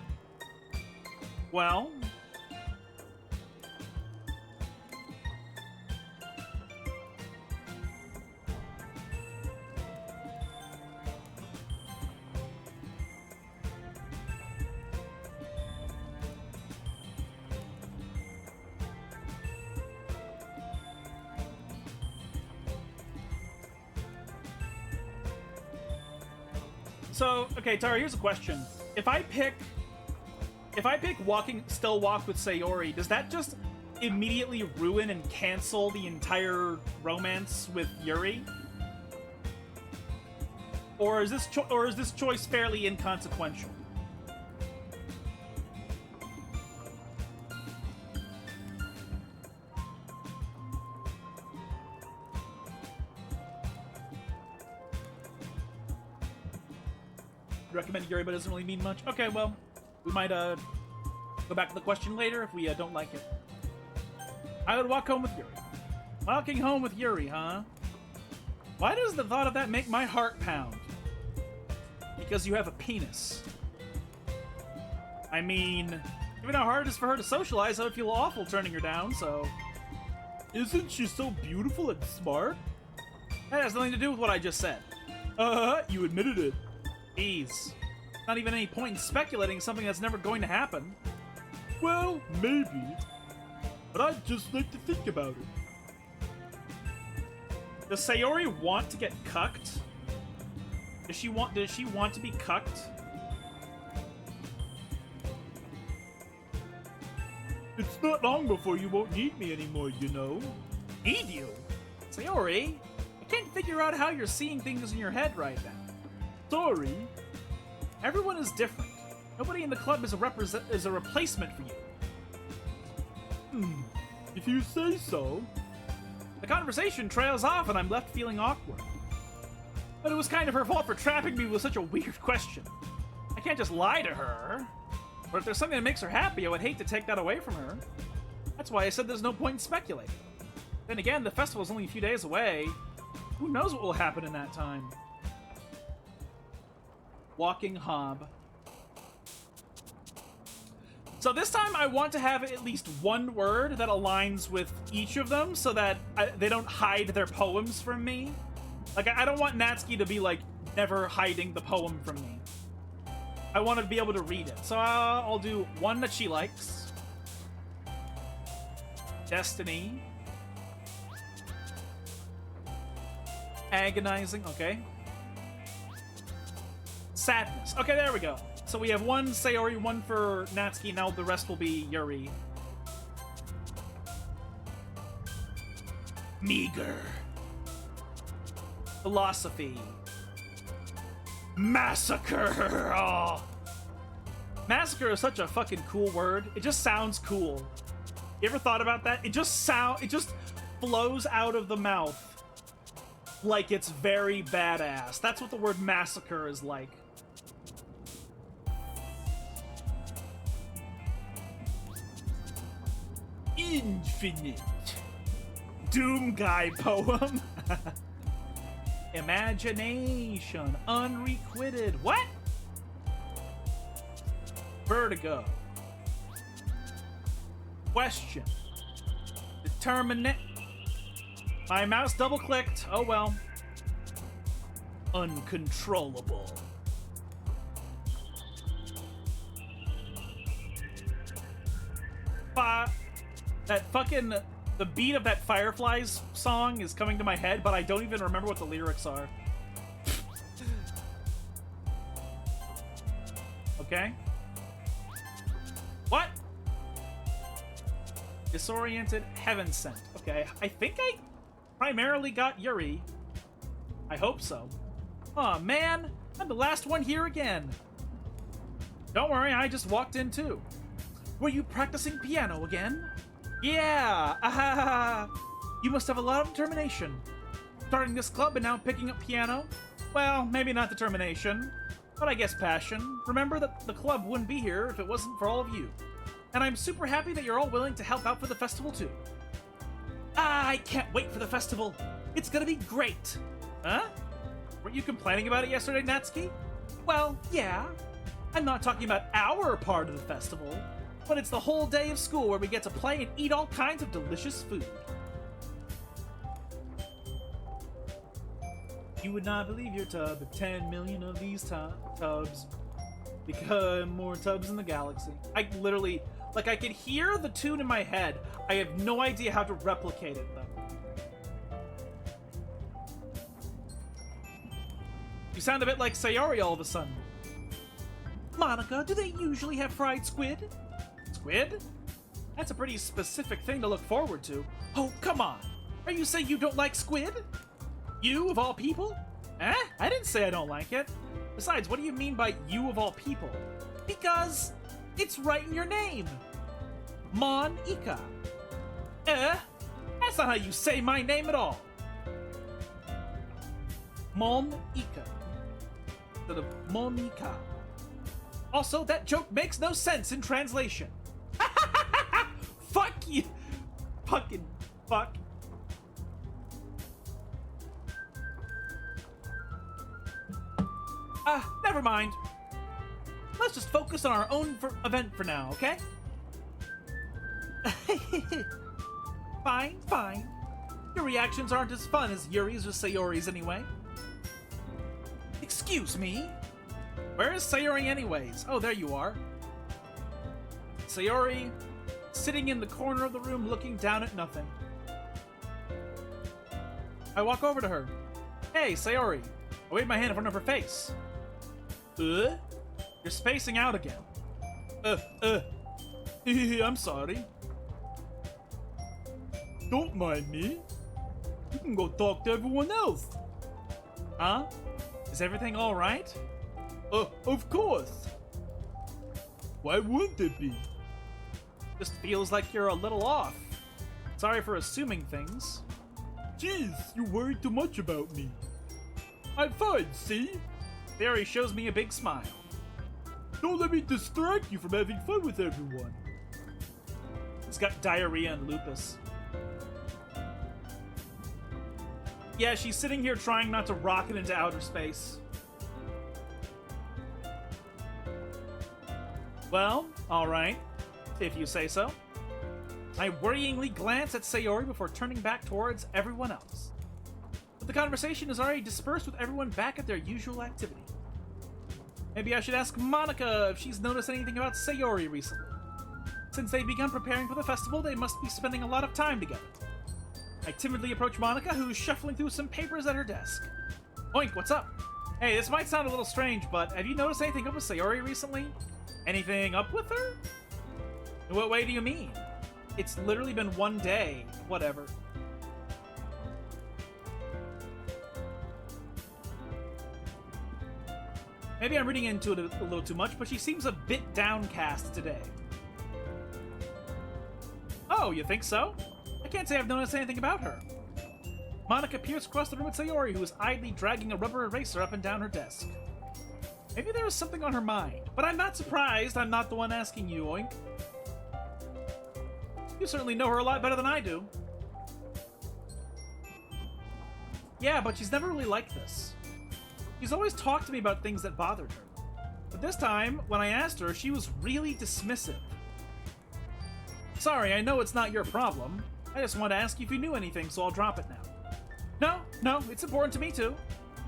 Well... So, okay, Tara, here's a question. If I pick Still Walk with Sayori, does that just immediately ruin and cancel the entire romance with Yuri? Or is this choice fairly inconsequential? Recommended Yuri, but doesn't really mean much. Okay, well, we might go back to the question later if we don't like it. I would walk home with Yuri. Walking home with Yuri, huh? Why does the thought of that make my heart pound? Because you have a penis. I mean, given how hard it is for her to socialize, I would feel awful turning her down, so... Isn't she so beautiful and smart? That has nothing to do with what I just said. You admitted it. Jeez. Not even any point in speculating something that's never going to happen. Well, maybe. But I'd just like to think about it. Does Sayori want to get cucked? Does she want to be cucked? It's not long before you won't need me anymore, you know. Need you? Sayori, I can't figure out how you're seeing things in your head right now. Sorry. Everyone is different. Nobody in the club is a replacement for you. If you say so. The conversation trails off and I'm left feeling awkward. But it was kind of her fault for trapping me with such a weird question. I can't just lie to her. But if there's something that makes her happy, I would hate to take that away from her. That's why I said there's no point in speculating. Then again, the festival's only a few days away. Who knows what will happen in that time? Walking Hob. So this time I want to have at least one word that aligns with each of them so that they don't hide their poems from me. Like, I don't want Natsuki to be, like, never hiding the poem from me. I want to be able to read it. So I'll do one that she likes. Destiny. Agonizing. Okay. Sadness. Okay, there we go. So we have one Sayori, one for Natsuki. Now the rest will be Yuri. Meager. Philosophy. Massacre. Oh. Massacre is such a fucking cool word. It just sounds cool. You ever thought about that? It just flows out of the mouth like it's very badass. That's what the word massacre is like. Infinite. Doom Guy poem. Imagination. Unrequited. What? Vertigo. Question. Determinate. My mouse double-clicked. Oh well. Uncontrollable. That fucking... The beat of that Fireflies song is coming to my head, but I don't even remember what the lyrics are. okay? What? Disoriented, heaven sent. Okay, I think I primarily got Yuri. I hope so. Aw, man, I'm the last one here again. Don't worry, I just walked in too. Were you practicing piano again? Yeah, ah, you must have a lot of determination. Starting this club and now picking up piano? Well, maybe not determination, but I guess passion. Remember that the club wouldn't be here if it wasn't for all of you. And I'm super happy that you're all willing to help out for the festival too. Ah, I can't wait for the festival. It's gonna be great. Huh? Weren't you complaining about it yesterday, Natsuki? Well, yeah. I'm not talking about our part of the festival, but it's the whole day of school where we get to play and eat all kinds of delicious food. You would not believe your tub if 10 million of these tubs become more tubs in the galaxy. I literally, like, I could hear the tune in my head. I have no idea how to replicate it, though. You sound a bit like Sayori all of a sudden. Monica, do they usually have fried squid? Squid? That's a pretty specific thing to look forward to. Oh, come on. Are you saying you don't like squid? You, of all people? Eh? I didn't say I don't like it. Besides, what do you mean by you of all people? Because it's right in your name. Mon-Ika. That's not how you say my name at all. Mon-Ika. Instead of Monica. Also, that joke makes no sense in translation. Fuck you. Fucking fuck. Never mind. Let's just focus on our own event for now, okay? Fine, fine. Your reactions aren't as fun as Yuri's or Sayori's anyway. Excuse me? Where is Sayori anyways? Oh, there you are. Sayori, sitting in the corner of the room looking down at nothing. I walk over to her. Hey, Sayori. I wave my hand in front of her face. You're spacing out again. I'm sorry. Don't mind me. You can go talk to everyone else. Huh? Is everything alright? Of course. Why wouldn't it be? Just feels like you're a little off. Sorry for assuming things. Jeez, you worry too much about me. I'm fine, see? Theory shows me a big smile. Don't let me distract you from having fun with everyone. He's got diarrhea and lupus. Yeah, she's sitting here trying not to rocket into outer space. Well, alright, if you say so. I worryingly glance at Sayori before turning back towards everyone else. But the conversation is already dispersed with everyone back at their usual activity. Maybe I should ask Monica if she's noticed anything about Sayori recently. Since they've begun preparing for the festival, they must be spending a lot of time together. I timidly approach Monica, who's shuffling through some papers at her desk. Oink, what's up? Hey, this might sound a little strange, but have you noticed anything up with Sayori recently? Anything up with her? In what way do you mean? It's literally been one day. Whatever. Maybe I'm reading into it a little too much, but she seems a bit downcast today. Oh, you think so? I can't say I've noticed anything about her. Monica peers across the room at Sayori, who is idly dragging a rubber eraser up and down her desk. Maybe there is something on her mind, but I'm not surprised I'm not the one asking you, Oink. You certainly know her a lot better than I do. Yeah, but she's never really like this. She's always talked to me about things that bothered her. But this time, when I asked her, she was really dismissive. Sorry, I know it's not your problem. I just wanted to ask you if you knew anything, so I'll drop it now. No, it's important to me too.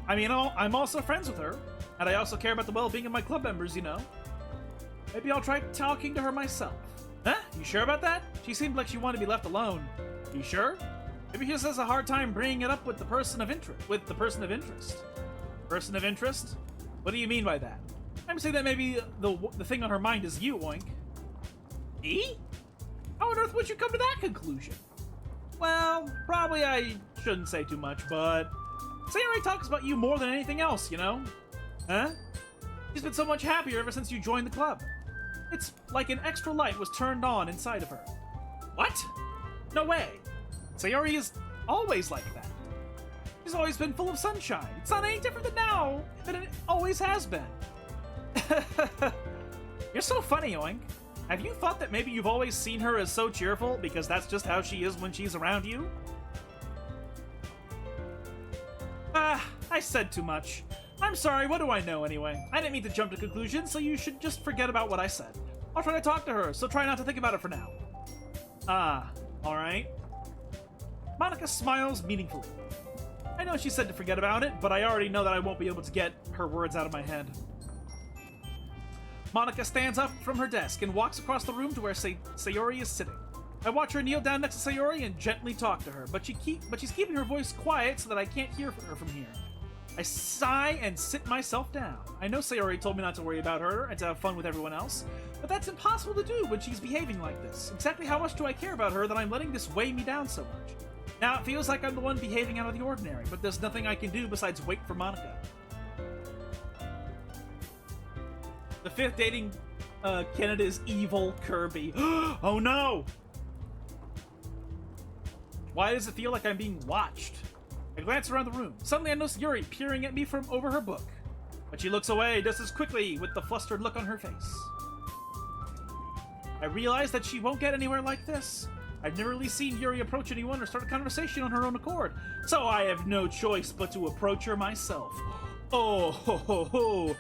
I mean, I'm also friends with her, and I also care about the well-being of my club members, you know. Maybe I'll try talking to her myself. Huh? You sure about that? She seemed like she wanted to be left alone. You sure? Maybe she just has a hard time bringing it up with the person of interest. Person of interest? What do you mean by that? I'm saying that maybe the thing on her mind is you, Oink. Me? How on earth would you come to that conclusion? Well, probably I shouldn't say too much, but Sayori talks about you more than anything else, you know? Huh? She's been so much happier ever since you joined the club. It's like an extra light was turned on inside of her. What? No way. Sayori is always like that. She's always been full of sunshine. It's not any different than now than it always has been. You're so funny, Oink. Have you thought that maybe you've always seen her as so cheerful because that's just how she is when she's around you? I said too much. I'm sorry, what do I know anyway? I didn't mean to jump to conclusions, so you should just forget about what I said. I'll try to talk to her, so try not to think about it for now. Alright. Monica smiles meaningfully. I know she said to forget about it, but I already know that I won't be able to get her words out of my head. Monica stands up from her desk and walks across the room to where Sayori is sitting. I watch her kneel down next to Sayori and gently talk to her, but she's keeping her voice quiet so that I can't hear her from here. I sigh and sit myself down. I know Sayori told me not to worry about her and to have fun with everyone else, but that's impossible to do when she's behaving like this. Exactly how much do I care about her that I'm letting this weigh me down so much? Now it feels like I'm the one behaving out of the ordinary, but there's nothing I can do besides wait for Monica. The fifth dating Canada's evil Kirby. Oh no! Why does it feel like I'm being watched? I glance around the room. Suddenly I notice Yuri peering at me from over her book. But she looks away just as quickly with the flustered look on her face. I realize that she won't get anywhere like this. I've never really seen Yuri approach anyone or start a conversation on her own accord, so I have no choice but to approach her myself. Oh, ho, ho, ho.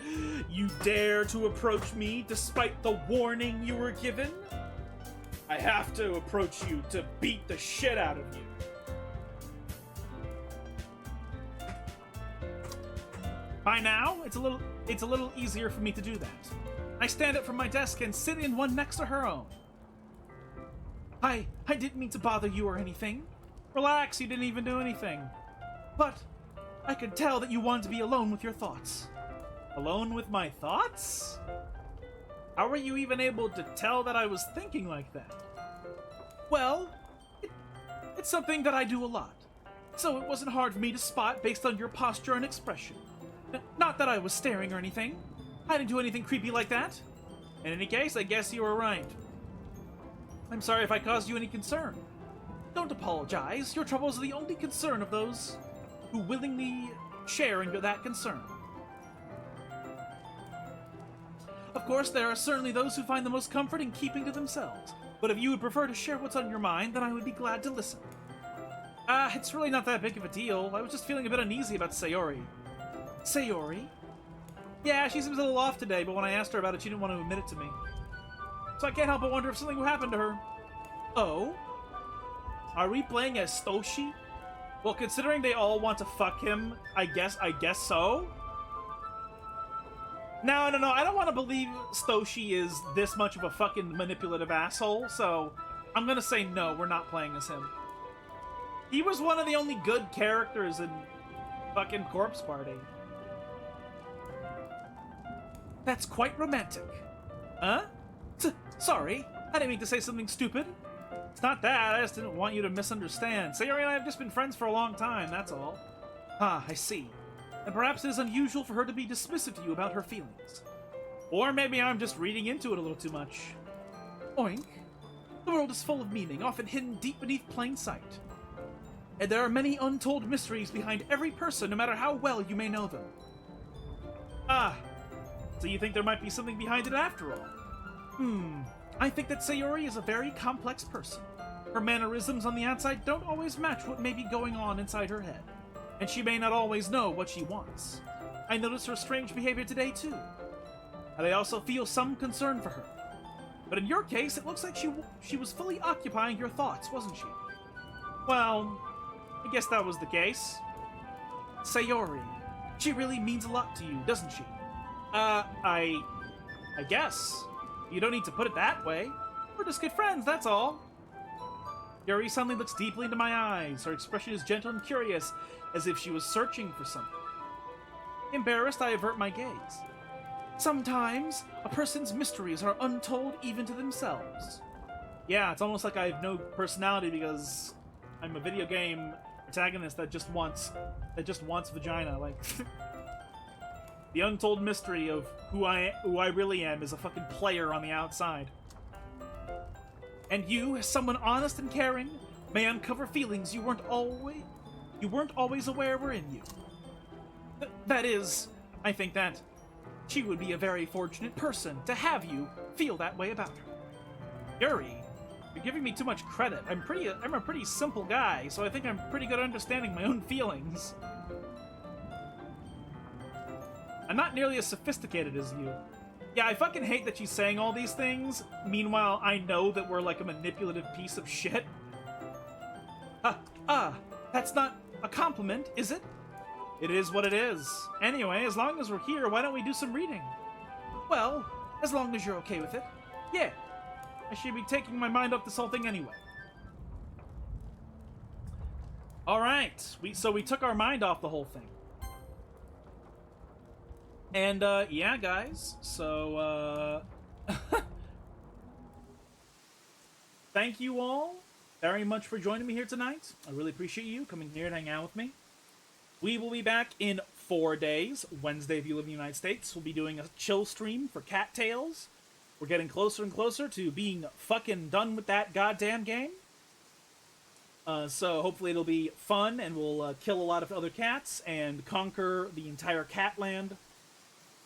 You dare to approach me despite the warning you were given? I have to approach you to beat the shit out of you. By now, it's a little easier for me to do that. I stand up from my desk and sit in one next to her own. I didn't mean to bother you or anything. Relax, you didn't even do anything. But I could tell that you wanted to be alone with your thoughts. Alone with my thoughts? How were you even able to tell that I was thinking like that? Well, it's something that I do a lot. So it wasn't hard for me to spot based on your posture and expression. Not that I was staring or anything. I didn't do anything creepy like that. In any case, I guess you were right. I'm sorry if I caused you any concern. Don't apologize. Your troubles are the only concern of those who willingly share in that concern. Of course, there are certainly those who find the most comfort in keeping to themselves, but if you would prefer to share what's on your mind, then I would be glad to listen. It's really not that big of a deal. I was just feeling a bit uneasy about Sayori. Sayori? Yeah, she seems a little off today, but when I asked her about it, she didn't want to admit it to me. So I can't help but wonder if something happened to her. Oh? Are we playing as Stoshi? Well, considering they all want to fuck him, I guess so? No, I don't want to believe Stoshi is this much of a fucking manipulative asshole, so I'm gonna say no, we're not playing as him. He was one of the only good characters in fucking Corpse Party. That's quite romantic. Huh? Sorry, I didn't mean to say something stupid. It's not that, I just didn't want you to misunderstand. Sayori and I have just been friends for a long time, that's all. Ah, I see. And perhaps it is unusual for her to be dismissive to you about her feelings. Or maybe I'm just reading into it a little too much. Oink. The world is full of meaning, often hidden deep beneath plain sight. And there are many untold mysteries behind every person, no matter how well you may know them. Ah, so you think there might be something behind it after all? I think that Sayori is a very complex person. Her mannerisms on the outside don't always match what may be going on inside her head. And she may not always know what she wants. I notice her strange behavior today too. And I also feel some concern for her. But in your case, it looks like she was fully occupying your thoughts, wasn't she? Well, I guess that was the case. Sayori, she really means a lot to you, doesn't she? I guess. You don't need to put it that way. We're just good friends, that's all. Yuri suddenly looks deeply into my eyes. Her expression is gentle and curious, as if she was searching for something. Embarrassed, I avert my gaze. Sometimes a person's mysteries are untold even to themselves. Yeah, it's almost like I have no personality because I'm a video game protagonist that just wants vagina. Like the untold mystery of who I really am is a fucking player on the outside. And you, as someone honest and caring, may uncover feelings you weren't always aware were in you. That is, I think that she would be a very fortunate person to have you feel that way about her. Yuri, you're giving me too much credit. I'm a pretty simple guy, so I think I'm pretty good at understanding my own feelings. I'm not nearly as sophisticated as you. Yeah, I fucking hate that she's saying all these things. Meanwhile, I know that we're like a manipulative piece of shit. That's not a compliment, is it? It is what it is. Anyway, as long as we're here, why don't we do some reading? Well, as long as you're okay with it. Yeah. I should be taking my mind off this whole thing anyway. Alright, so we took our mind off the whole thing. And, yeah, guys, so, thank you all very much for joining me here tonight. I really appreciate you coming here and hanging out with me. We will be back in 4 days. Wednesday, if you live in the United States, we'll be doing a chill stream for Cat Tales. We're getting closer and closer to being fucking done with that goddamn game. So hopefully it'll be fun, and we'll kill a lot of other cats and conquer the entire cat land.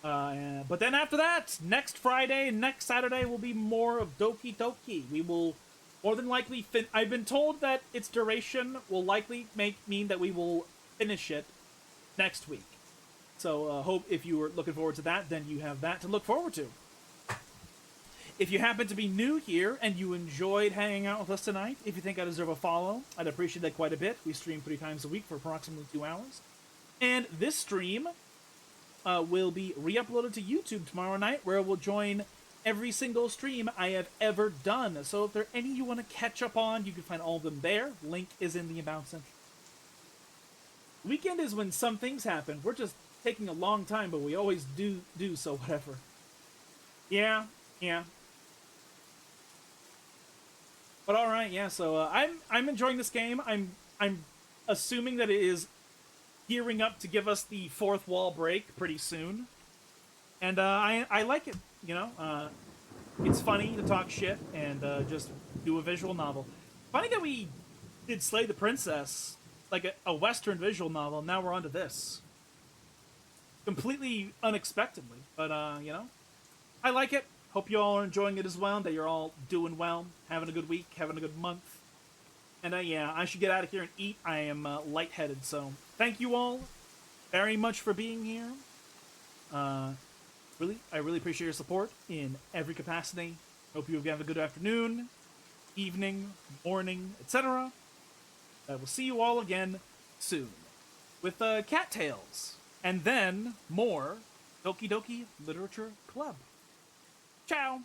But then after that, next Friday and next Saturday will be more of Doki Doki. We will more than likely I've been told that its duration will likely mean that we will finish it next week. So hope if you were looking forward to that, then you have that to look forward to. If you happen to be new here and you enjoyed hanging out with us tonight, if you think I deserve a follow, I'd appreciate that quite a bit. We stream 3 times a week for approximately 2 hours. And this stream will be re-uploaded to YouTube tomorrow night, where it will join every single stream I have ever done. So if there are any you want to catch up on, you can find all of them there. Link is in the About section. Weekend is when some things happen. We're just taking a long time, but we always do, so whatever. Yeah. But alright, yeah, so I'm enjoying this game. I'm assuming that it is gearing up to give us the fourth wall break pretty soon. And I like it, you know. It's funny to talk shit and just do a visual novel. Funny that we did Slay the Princess, like a Western visual novel, and now we're onto this. Completely unexpectedly, but, you know, I like it. Hope you all are enjoying it as well, that you're all doing well, having a good week, having a good month. And, yeah, I should get out of here and eat. I am lightheaded, so thank you all very much for being here. I really appreciate your support in every capacity. Hope you have a good afternoon, evening, morning, etc. I will see you all again soon with Cat Tales, and then more Doki Doki Literature Club. Ciao!